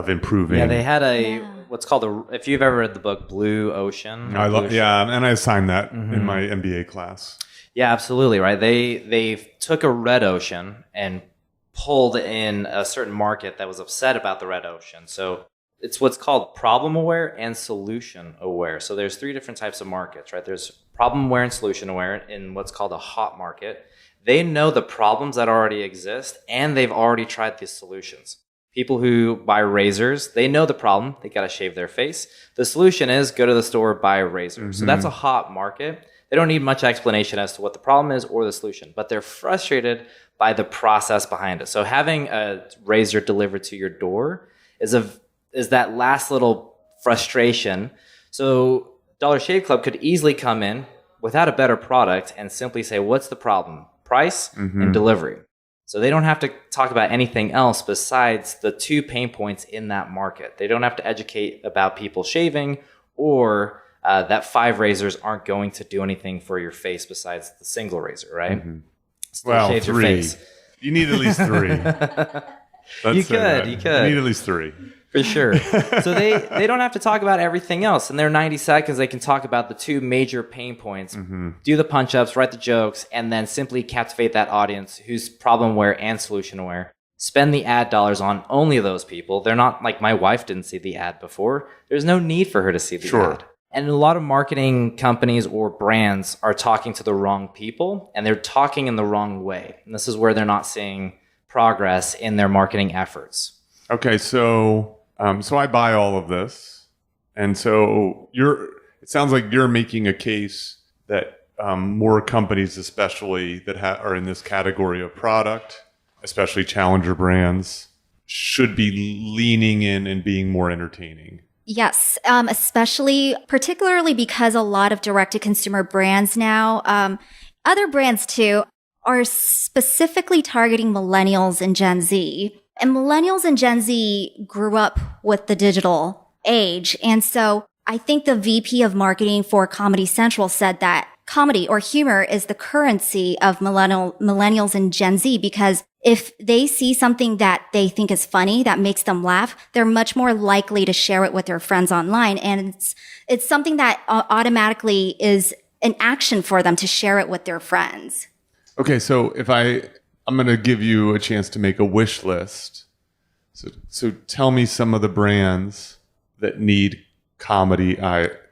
improving. Yeah, they had what's called if you've ever read the book Blue Ocean. And I assigned that in my MBA class. Yeah, absolutely, right. They took a red ocean and pulled in a certain market that was upset about the red ocean. So it's what's called problem aware and solution aware. So there's 3 different types of markets, right? There's problem aware and solution aware in what's called a hot market. They know the problems that already exist, and they've already tried these solutions. People who buy razors, they know the problem. They got to shave their face. The solution is go to the store, buy a razor. So that's a hot market. They don't need much explanation as to what the problem is or the solution, but they're frustrated by the process behind it. So having a razor delivered to your door is that last little frustration. So Dollar Shave Club could easily come in without a better product and simply say, what's the problem? Price and delivery. So they don't have to talk about anything else besides the 2 pain points in that market. They don't have to educate about people shaving or that 5 razors aren't going to do anything for your face besides the single razor, right? Well, 3. You need at least 3. You could. You need at least 3. For sure. So they don't have to talk about everything else. In their 90 seconds, they can talk about the two major pain points, do the punch-ups, write the jokes, and then simply captivate that audience who's problem-aware and solution-aware. Spend the ad dollars on only those people. They're not like my wife didn't see the ad before. There's no need for her to see the ad. And a lot of marketing companies or brands are talking to the wrong people, and they're talking in the wrong way. And this is where they're not seeing progress in their marketing efforts. Okay, so I buy all of this, and so it sounds like you're making a case that more companies, especially that are in this category of product, especially challenger brands, should be leaning in and being more entertaining. Yes, particularly because a lot of direct-to-consumer brands now, other brands too, are specifically targeting millennials and Gen Z. And millennials and Gen Z grew up with the digital age. And so I think the VP of marketing for Comedy Central said that comedy or humor is the currency of millennials and Gen Z, because if they see something that they think is funny, that makes them laugh, they're much more likely to share it with their friends online. And it's something that automatically is an action for them to share it with their friends. Okay, so I'm going to give you a chance to make a wish list. So tell me some of the brands that need comedy.io.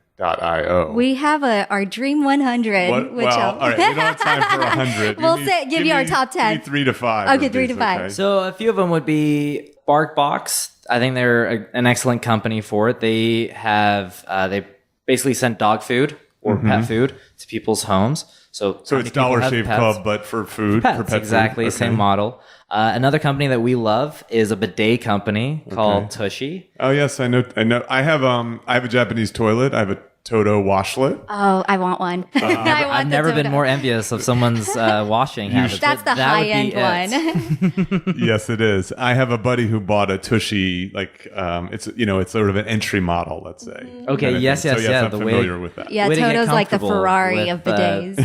We have our Dream 100. All right, we don't have time for 100. We'll give you our top 10. Give me 3 to 5. Okay, 3 to 5. Okay? So a few of them would be BarkBox. I think they're an excellent company for it. They have they basically send dog food or pet food to people's homes. So it's Dollar Shave Club, but for food, pets, for pet exactly, food. Okay. same model. Another company that we love is a bidet company called Tushy. Oh yes, I know. I have a Japanese toilet. I have a Toto washlet. Oh, I want one. I've never been more envious of someone's washing habits. That's the high-end one. Yes, it is. I have a buddy who bought a Tushy, it's sort of an entry model, let's say. Okay, yes, I'm the familiar with that. Yeah, Toto's like the Ferrari of bidets.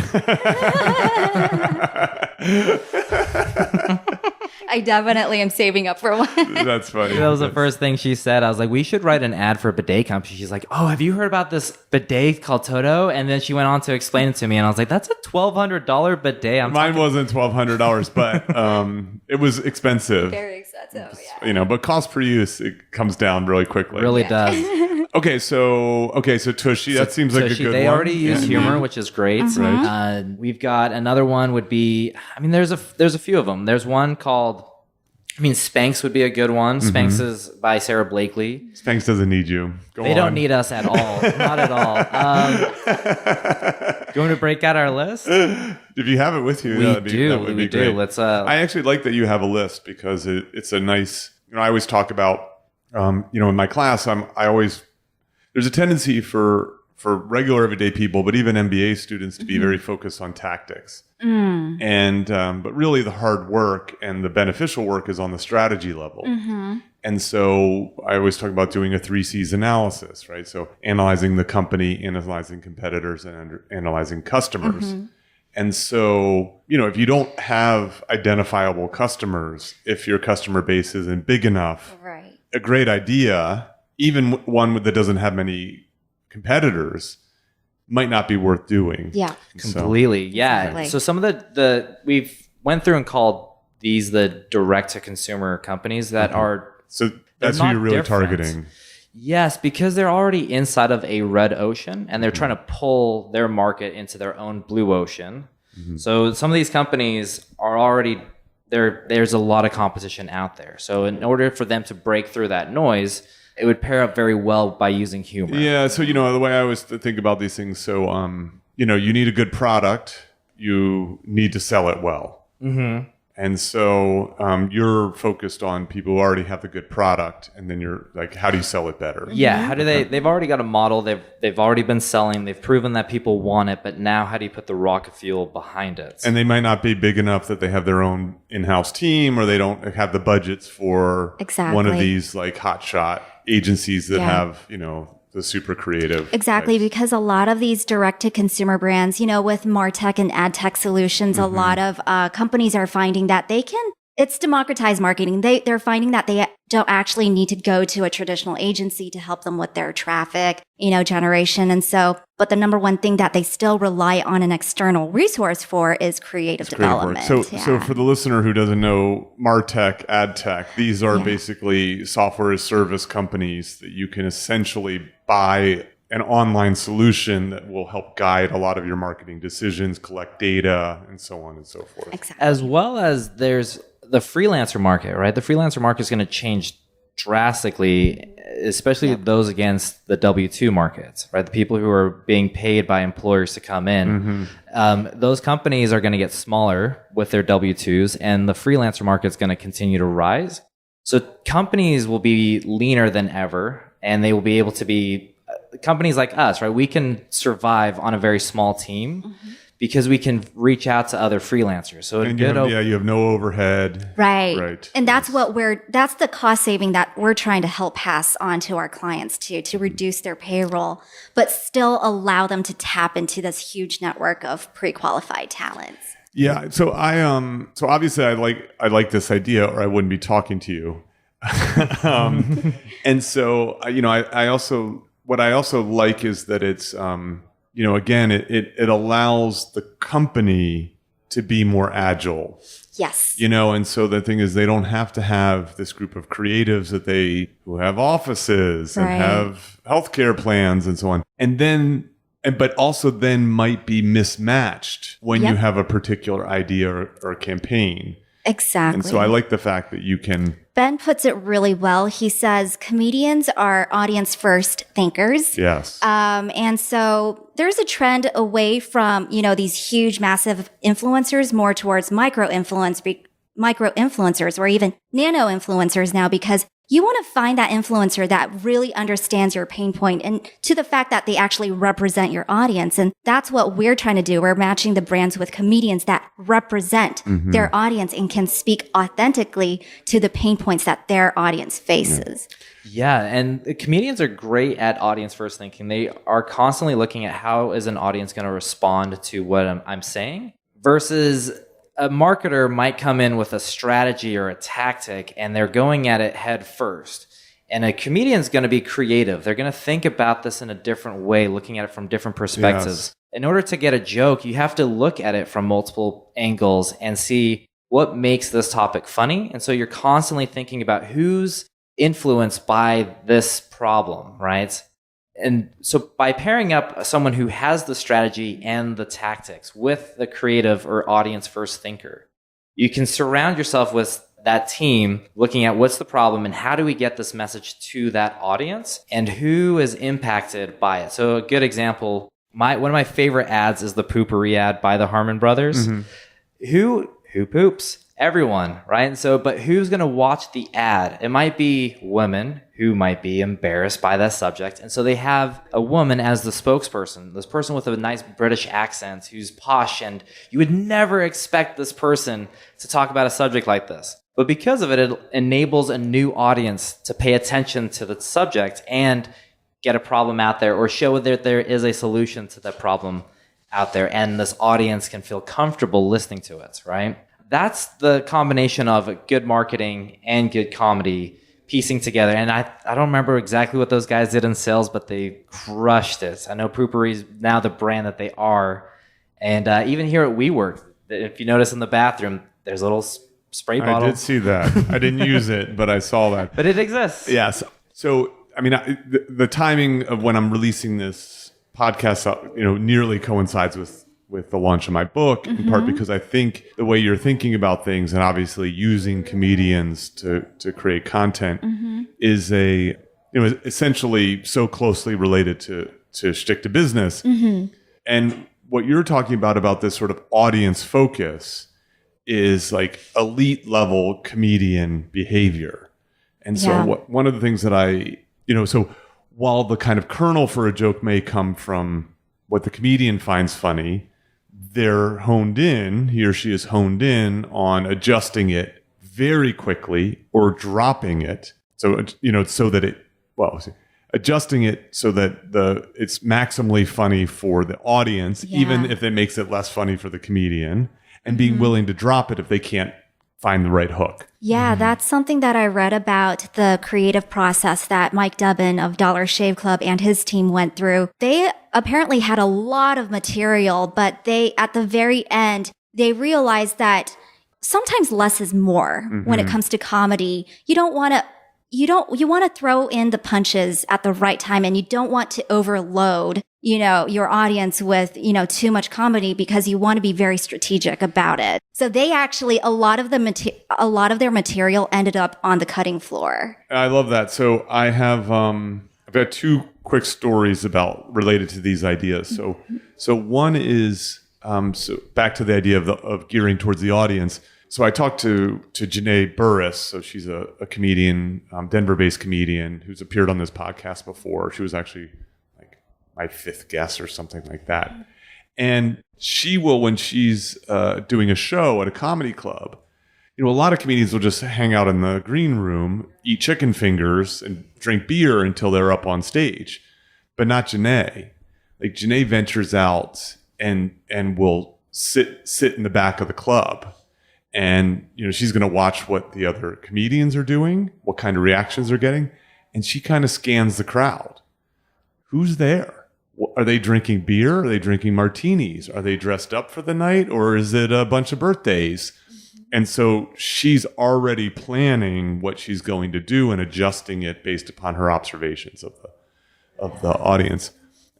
I definitely am saving up for one. That's funny. That was the first thing she said. I was like, we should write an ad for a bidet company. She's like, oh, have you heard about this bidet called Toto? And then she went on to explain it to me. And I was like, that's a $1,200 bidet. Mine wasn't $1,200, but it was expensive. Very expensive, yeah. But cost per use, it comes down really quickly. It really does. Okay, so Tushy, that seems like a good one. They already use humor, which is great. Right. We've got another one would be, there's a few of them. There's one called, Spanx would be a good one. Spanx is by Sarah Blakely. Spanx doesn't need you. They don't need us at all. Not at all. Do you want to break out our list? If you have it with you, that would be great. Let's. I actually like that you have a list because it's a nice. I always talk about. In my class, there's a tendency for regular everyday people, but even MBA students to be very focused on tactics. And but really the hard work and the beneficial work is on the strategy level. And so I always talk about doing a 3 C's analysis, right? So analyzing the company, analyzing competitors, and analyzing customers. And so, if you don't have identifiable customers, if your customer base isn't big enough, right, a great idea, even one that doesn't have many competitors, might not be worth doing. Yeah. Completely. Yeah. Exactly. So some of the we've went through and called these the direct to consumer companies that are. So that's who you're really different. targeting. Yes, because they're already inside of a red ocean and they're trying to pull their market into their own blue ocean. So some of these companies are already there's a lot of competition out there. So in order for them to break through that noise, it would pair up very well by using humor. Yeah, so the way I always think about these things, so you need a good product, you need to sell it well. And so you're focused on people who already have the good product, and then you're like, how do you sell it better? Yeah, how do they've already got a model, they've already been selling, they've proven that people want it, but now how do you put the rocket fuel behind it? And they might not be big enough that they have their own in-house team, or they don't have the budgets for one of these like hotshot agencies that have, the super creative. Exactly, because a lot of these direct-to-consumer brands, with MarTech and ad tech solutions, a lot of companies are finding that It's democratized marketing. They're finding that they don't actually need to go to a traditional agency to help them with their traffic, generation. And so, but the number one thing that they still rely on an external resource for is creative development. So for the listener who doesn't know, MarTech, AdTech, these are basically software as service companies that you can essentially buy an online solution that will help guide a lot of your marketing decisions, collect data, and so on and so forth. Exactly. As well as there's the freelancer market, right? The freelancer market is going to change drastically, especially those against the W-2 markets, right? The people who are being paid by employers to come in. Those companies are going to get smaller with their W-2s, and the freelancer market is going to continue to rise. So companies will be leaner than ever, and they will be able to be companies like us, right? We can survive on a very small team because we can reach out to other freelancers. So you have no overhead. Right. And that's that's the cost saving that we're trying to help pass on to our clients to reduce their payroll, but still allow them to tap into this huge network of pre-qualified talents. Yeah. So so obviously I like this idea, or I wouldn't be talking to you. And so, what I also like is that it's, again, it allows the company to be more agile. Yes. And so the thing is, they don't have to have this group of creatives who have offices and have healthcare plans and so on. But also then might be mismatched when you have a particular idea or campaign. Exactly. And so I like the fact that you can... Ben puts it really well. He says comedians are audience first thinkers. Yes. And so there's a trend away from, these huge, massive influencers more towards micro influencers or even nano influencers now, because you want to find that influencer that really understands your pain point and to the fact that they actually represent your audience. And that's what we're trying to do. We're matching the brands with comedians that represent their audience and can speak authentically to the pain points that their audience faces. Yeah, and comedians are great at audience first thinking. They are constantly looking at how is an audience going to respond to what I'm saying versus a marketer might come in with a strategy or a tactic and they're going at it head first. And a comedian's going to be creative. They're going to think about this in a different way, looking at it from different perspectives. Yes. In order to get a joke, you have to look at it from multiple angles and see what makes this topic funny. And so you're constantly thinking about who's influenced by this problem, right? And so by pairing up someone who has the strategy and the tactics with the creative or audience first thinker, you can surround yourself with that team looking at what's the problem and how do we get this message to that audience and who is impacted by it. So a good example, one of my favorite ads is the Poopery ad by the Harmon Brothers. Who poops? Everyone, right? And so, but who's going to watch the ad? It might be women who might be embarrassed by that subject. And so they have a woman as the spokesperson, this person with a nice British accent who's posh, and you would never expect this person to talk about a subject like this. But because of it, it enables a new audience to pay attention to the subject and get a problem out there or show that there is a solution to that problem out there. And this audience can feel comfortable listening to it, right? That's the combination of good marketing and good comedy piecing together. And I don't remember exactly what those guys did in sales, but they crushed it. I know Poopery is now the brand that they are. And even here at WeWork, if you notice in the bathroom, there's a little spray bottle. I did see that. I didn't use it, but I saw that. But it exists. Yes. So, I mean, the timing of when I'm releasing this podcast, nearly coincides with the launch of my book, in part because I think the way you're thinking about things and obviously using comedians to create content is essentially so closely related to shtick to business. And what you're talking about this sort of audience focus is like elite level comedian behavior. And so one of the things that so while the kind of kernel for a joke may come from what the comedian finds funny, he or she is honed in on adjusting it very quickly or dropping it. So, adjusting it so that it's maximally funny for the audience, even if it makes it less funny for the comedian, and being willing to drop it if they can't find the right hook. Yeah, that's something that I read about, the creative process that Mike Dubbin of Dollar Shave Club and his team went through. They apparently had a lot of material, but at the very end, they realized that sometimes less is more when it comes to comedy. You want to throw in the punches at the right time, and you don't want to overload, your audience with, too much comedy, because you want to be very strategic about it. So they actually, a lot of their material ended up on the cutting floor. I love that. So I've got two quick stories related to these ideas. So one is, so back to the idea of gearing towards the audience. So I talked to Janae Burris. So she's a comedian, Denver-based comedian who's appeared on this podcast before. She was actually like my fifth guest or something like that. And she will, when she's doing a show at a comedy club, a lot of comedians will just hang out in the green room, eat chicken fingers, and drink beer until they're up on stage. But not Janae. Like Janae ventures out and will sit in the back of the club. And, she's going to watch what the other comedians are doing, what kind of reactions they're getting. And she kind of scans the crowd. Who's there? Are they drinking beer? Are they drinking martinis? Are they dressed up for the night? Or is it a bunch of birthdays? And so she's already planning what she's going to do and adjusting it based upon her observations of the audience.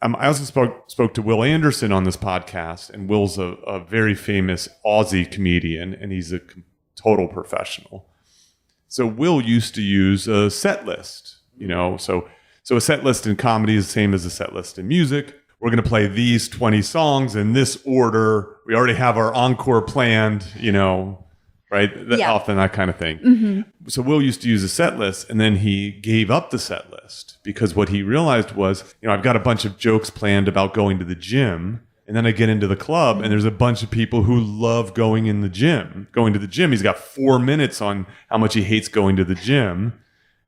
I also spoke to Will Anderson on this podcast, and Will's a very famous Aussie comedian, and he's a total professional. So Will used to use a set list, so a set list in comedy is the same as a set list in music. We're going to play these 20 songs in this order. We already have our encore planned, right? Often that kind of thing. Mm-hmm. So Will used to use a set list, and then he gave up the set list because what he realized was, I've got a bunch of jokes planned about going to the gym, and then I get into the club, and there's a bunch of people who love going to the gym. He's got 4 minutes on how much he hates going to the gym.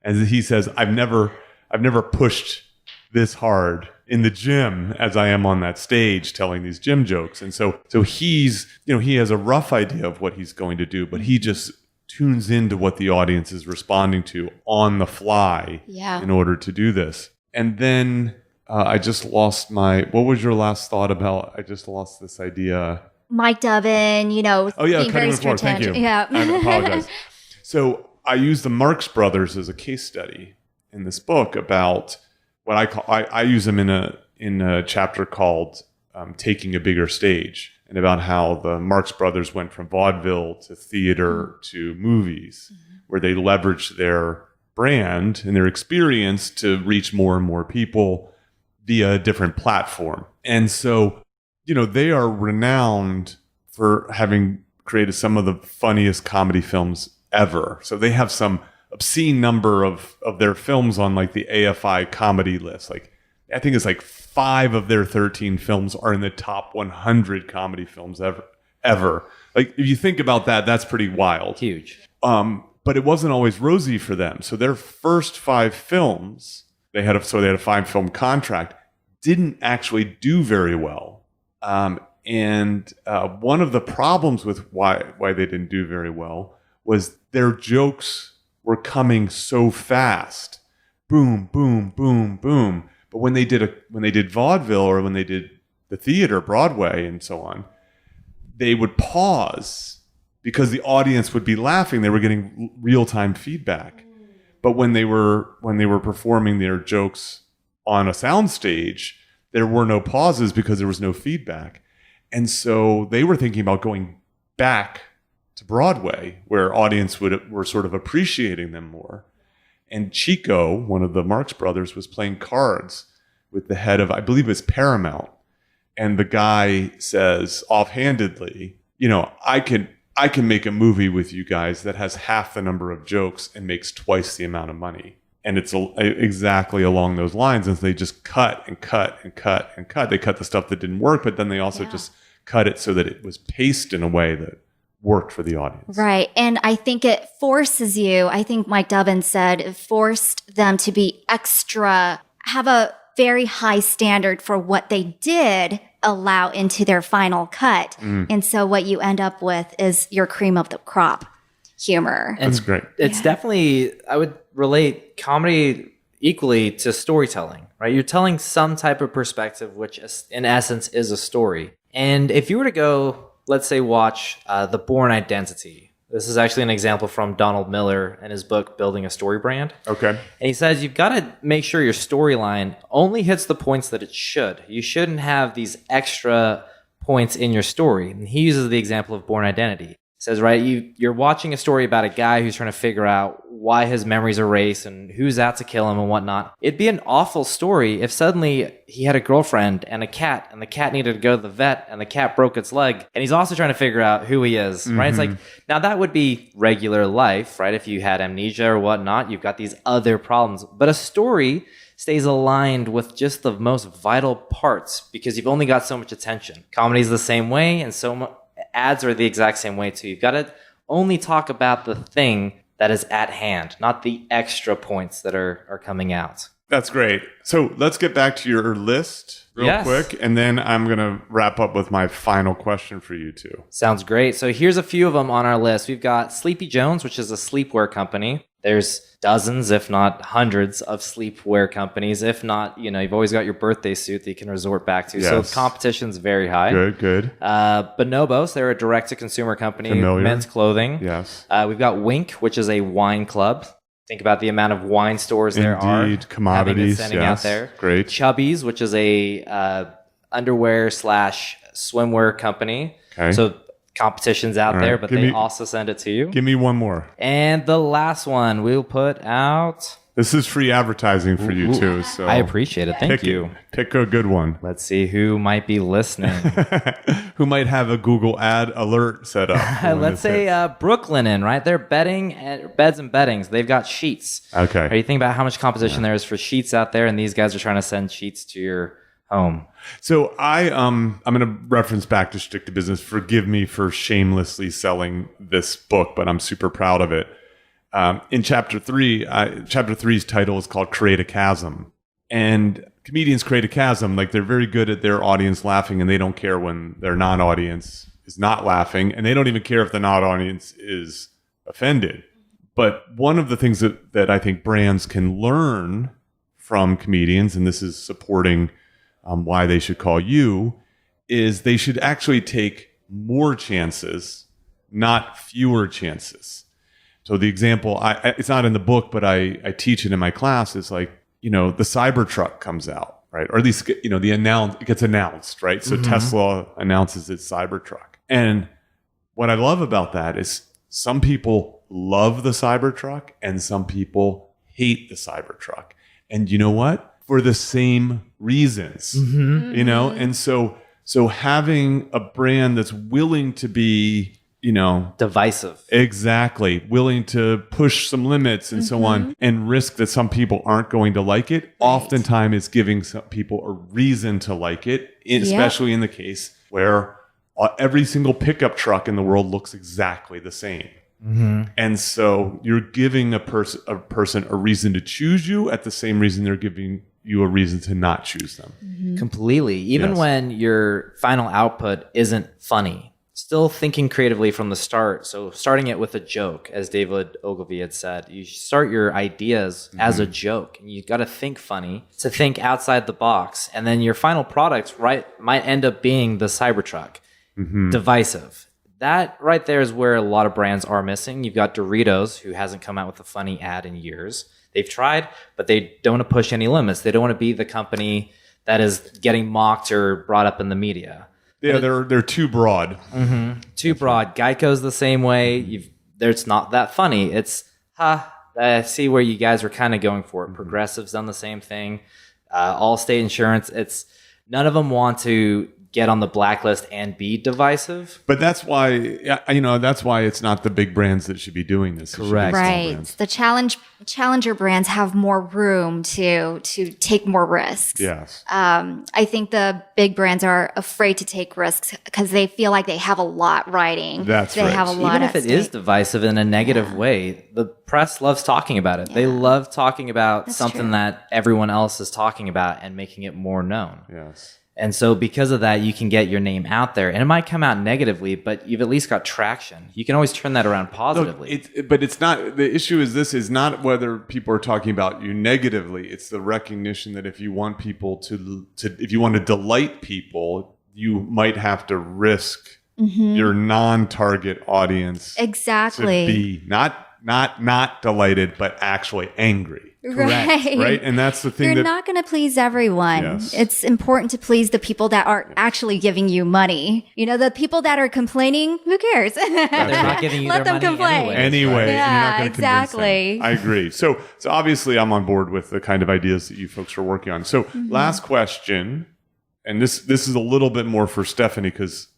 And he says, I've never pushed this hard in the gym as I am on that stage telling these gym jokes. And so he's, he has a rough idea of what he's going to do, but he just tunes into what the audience is responding to on the fly in order to do this. And then I just lost what was your last thought about? I just lost this idea. Mike Dubbin, Oh yeah, being very Thank you. Yeah. I apologize. So I use the Marx Brothers as a case study in this book about what I use them in a chapter called Taking a Bigger Stage, and about how the Marx Brothers went from vaudeville to theater to movies, where they leveraged their brand and their experience to reach more and more people via a different platform. And so, they are renowned for having created some of the funniest comedy films ever. So they have some obscene number of their films on like the AFI comedy list. Like I think it's like 5 of their 13 films are in the top 100 comedy films ever. Like if you think about that, that's pretty wild. Huge. But it wasn't always rosy for them. So their first 5 films, they had a 5-film contract, didn't actually do very well. And one of the problems with why they didn't do very well was their jokes were coming so fast, boom, boom, boom, boom. But when they did vaudeville, or when they did the theater, Broadway, and so on, they would pause because the audience would be laughing. They were getting real-time feedback. But when they were performing their jokes on a soundstage, there were no pauses because there was no feedback. And so they were thinking about going back to Broadway, where audience were sort of appreciating them more. And Chico, one of the Marx Brothers, was playing cards with the head of, I believe it's Paramount. And the guy says offhandedly, I can make a movie with you guys that has half the number of jokes and makes twice the amount of money. And it's exactly along those lines. And so they just cut and cut and cut and cut. They cut the stuff that didn't work, but then they also just cut it so that it was paced in a way that worked for the audience. Right. And I think it forces you, I think Mike Dubbin said, it forced them to be have a very high standard for what they did allow into their final cut. And so what you end up with is your cream of the crop. humor. That's great. It's definitely, I would relate comedy equally to storytelling, right? You're telling some type of perspective, which in essence is a story. And if you were to go, let's say, watch The Bourne Identity. This is actually an example from Donald Miller in his book, Building a Story Brand. Okay. And he says you've got to make sure your storyline only hits the points that it should. You shouldn't have these extra points in your story. And he uses the example of Bourne Identity. Says, right, you're watching a story about a guy who's trying to figure out why his memories erase and who's out to kill him and whatnot. It'd be an awful story if suddenly he had a girlfriend and a cat, and the cat needed to go to the vet, and the cat broke its leg, and he's also trying to figure out who he is, right? It's like, now that would be regular life, right? If you had amnesia or whatnot, you've got these other problems. But a story stays aligned with just the most vital parts because you've only got so much attention. Comedy's the same way, and ads are the exact same way too. You've got to only talk about the thing that is at hand, not the extra points that are coming out. That's great. So let's get back to your list real quick, and then I'm going to wrap up with my final question for you two. Sounds great. So here's a few of them on our list. We've got Sleepy Jones, which is a sleepwear company. There's dozens, if not hundreds, of sleepwear companies. If not, you've always got your birthday suit that you can resort back to. Yes. So the competition's very high. Good. Bonobos, they're a direct-to-consumer company. Familiar. Men's clothing. Yes. We've got Wink, which is a wine club. Think about the amount of wine stores there are. Indeed, commodities, sending out there. Great. Chubbies, which is a underwear/swimwear company. Okay. So competition's out there, but they also send it to you. Give me one more. And the last one we'll put out. This is free advertising for you too. So I appreciate it. Thank you. Pick a good one. Let's see who might be listening. Who might have a Google ad alert set up? Let's say Brooklinen, right? They're bedding, beds and beddings. They've got sheets. Okay. Are you thinking about how much competition there is for sheets out there, and these guys are trying to send sheets to your home? So I'm going to reference back to Stick to Business. Forgive me for shamelessly selling this book, but I'm super proud of it. In chapter 3, chapter 3's title is called Create a Chasm. And comedians create a chasm. Like, they're very good at their audience laughing, and they don't care when their non-audience is not laughing. And they don't even care if the non-audience is offended. But one of the things that I think brands can learn from comedians, and this is supporting why they should call you, is they should actually take more chances, not fewer chances. So the example, it's not in the book, but I teach it in my class, is like, the Cybertruck comes out, right? Or at least, it gets announced, right? So Tesla announces its Cybertruck. And what I love about that is some people love the Cybertruck and some people hate the Cybertruck. And you know what? For the same reasons, And so having a brand that's willing to be, divisive. Exactly. Willing to push some limits and so on, and risk that some people aren't going to like it. Right. Oftentimes it's giving some people a reason to like it, especially in the case where every single pickup truck in the world looks exactly the same. And so you're giving a person a reason to choose you at the same reason they're giving you a reason to not choose them. Completely. Even when your final output isn't funny. Still thinking creatively from the start. So starting it with a joke, as David Ogilvy had said, you start your ideas as a joke, and you got to think funny to think outside the box. And then your final product, might end up being the Cybertruck, divisive. That right there is where a lot of brands are missing. You've got Doritos, who hasn't come out with a funny ad in years. They've tried, but they don't want to push any limits. They don't want to be the company that is getting mocked or brought up in the media. Yeah, they're too broad. Too broad. Geico's the same way. It's not that funny. It's, I see where you guys were kind of going for it. Progressive's done the same thing. Allstate Insurance. None of them want to get on the blacklist and be divisive. But that's why, that's why it's not the big brands that should be doing this. Correct. Right. The challenger brands have more room to take more risks. Yes. I think the big brands are afraid to take risks because they feel like they have a lot riding. That's right. They have a lot. Even if it is divisive in a negative way, the press loves talking about it. They love talking about something that everyone else is talking about and making it more known. Yes. And so because of that, you can get your name out there, and it might come out negatively, but you've at least got traction. You can always turn that around positively. But it's not, the issue is not whether people are talking about you negatively. It's the recognition that if you want people if you want to delight people, you might have to risk your non-target audience Exactly. to be not delighted, but actually angry. Right. And that's the thing. You're not going to please everyone. Yes. It's important to please the people that are actually giving you money. The people that are complaining, who cares? They're not giving you Let their them money complain. Anyway, Yeah, you're not going to exactly. convince them. I agree. So obviously I'm on board with the kind of ideas that you folks are working on. So last question, and this is a little bit more for Stephanie because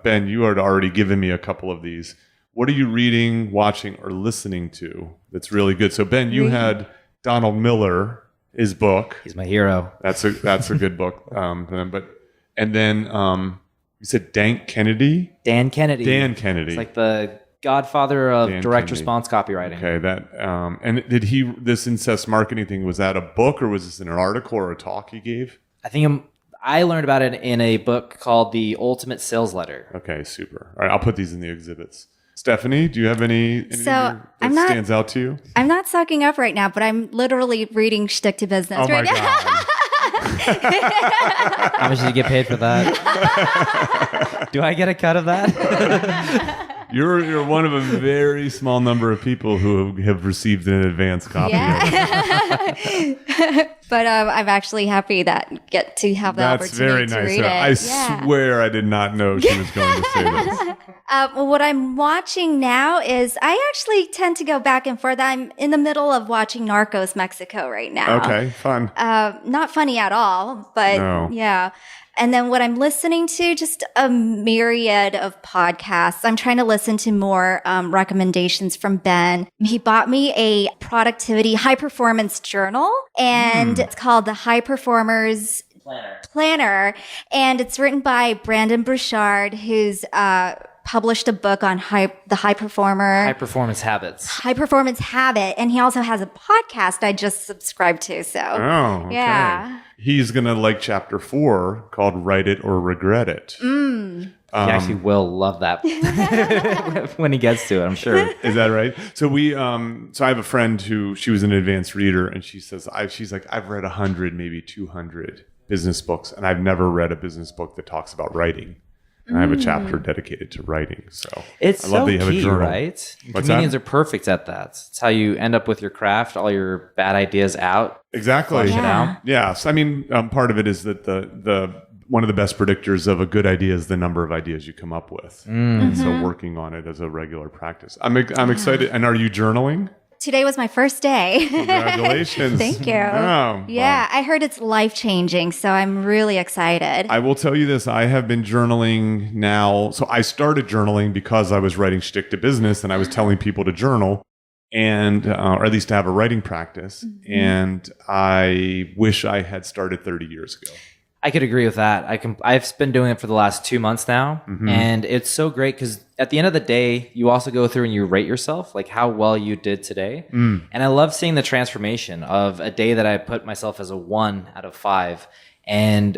Ben, you had already given me a couple of these. What are you reading, watching, or listening to that's really good? So Ben, you had Donald Miller, his book. He's my hero. That's a good book. And then you said Dan Kennedy. Dan Kennedy. It's like the godfather of Dan direct Kennedy. response copywriting. Okay, and did this incest marketing thing, was that a book or was this an article or a talk he gave? I think I learned about it in a book called The Ultimate Sales Letter. Okay, super. All right, I'll put these in the exhibits. Stephanie, do you have anything that stands out to you? I'm not sucking up right now, but I'm literally reading Shtick to Business right now. How much did you get paid for that? Do I get a cut of that? You're one of a very small number of people who have received an advance copy. Yeah. But I'm actually happy that get to have the That's opportunity very nice. to read I it. swear I did not know she was going to say this. Well, what I'm watching now is I actually tend to go back and forth. I'm in the middle of watching Narcos Mexico right now. Okay, fun. Not funny at all, but No. yeah. And then what I'm listening to, just a myriad of podcasts. I'm trying to listen to more recommendations from Ben. He bought me a productivity high performance journal, and it's called the High Performers Planner. And it's written by Brandon Burchard, who's published a book on the high performer. High performance habits. High performance habit. And he also has a podcast I just subscribed to. So, Okay. yeah. He's going to like chapter 4 called Write It or Regret It. He actually will love that when he gets to it, I'm sure. Is that right? So so I have a friend she was an advanced reader, and she says, she's like, I've read 100, maybe 200 business books, and I've never read a business book that talks about writing. And I have a chapter dedicated to writing. So It's I love so that you have a key, journal. right? What's Comedians that? are perfect at that. It's how you end up with your craft, all your bad ideas out. Exactly. Flush it out. Yes. I mean, part of it is that the one of the best predictors of a good idea is the number of ideas you come up with. And so working on it as a regular practice. I'm excited. And are you journaling? Today was my first day. Congratulations. Thank you. Oh, Yeah, I heard it's life-changing, so I'm really excited. I will tell you this. I have been journaling now. So I started journaling because I was writing Shtick to Business, and I was telling people to journal, and or at least to have a writing practice. And I wish I had started 30 years ago. I could agree with that. I've been doing it for the last 2 months now, and it's so great because at the end of the day, you also go through and you rate yourself, like how well you did today. And I love seeing the transformation of a day that I put myself as a 1 out of 5 and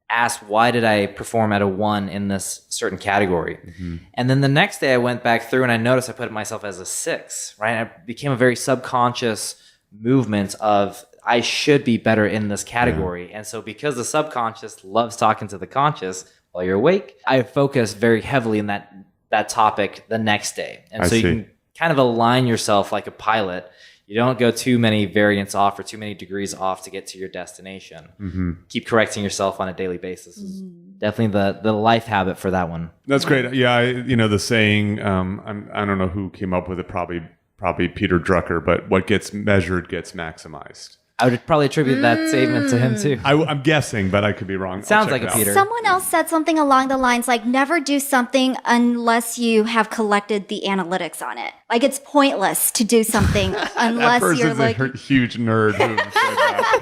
asked, why did I perform at a 1 in this certain category? And then the next day I went back through and I noticed I put myself as a 6, right? I became a very subconscious movement of I should be better in this category. And so because the subconscious loves talking to the conscious while you're awake, I focus very heavily in that topic the next day. And so you can kind of align yourself like a pilot. You don't go too many variants off or too many degrees off to get to your destination. Keep correcting yourself on a daily basis is definitely the life habit for that one. That's great. Yeah, the saying, I don't know who came up with it, probably Peter Drucker, but what gets measured gets maximized. I would probably attribute that statement to him too. I'm guessing, but I could be wrong. Sounds like a Peter. Someone else said something along the lines like, never do something unless you have collected the analytics on it. Like it's pointless to do something unless that you're person's like... a huge nerd who said that.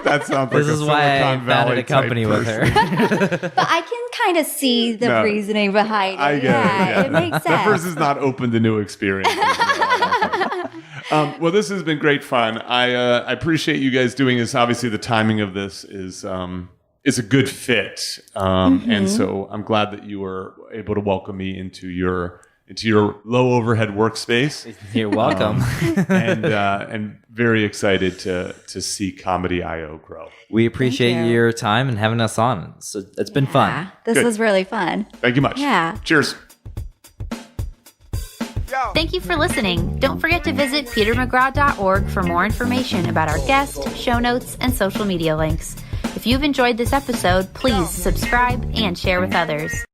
That sounds like This is why I founded a company with her. But I can kind of see the reasoning behind it. I get it. It makes sense. That person's not open to new experiences. Well, this has been great fun. I appreciate you guys doing this. Obviously, the timing of this is is a good fit. And so I'm glad that you were able to welcome me into your low overhead workspace. You're welcome. And very excited to see Comedy.io grow. We appreciate your time and having us on. So it's been fun. This was really fun. Thank you much. Yeah. Cheers. Thank you for listening. Don't forget to visit petermcgraw.org for more information about our guest, show notes, and social media links. If you've enjoyed this episode, please subscribe and share with others.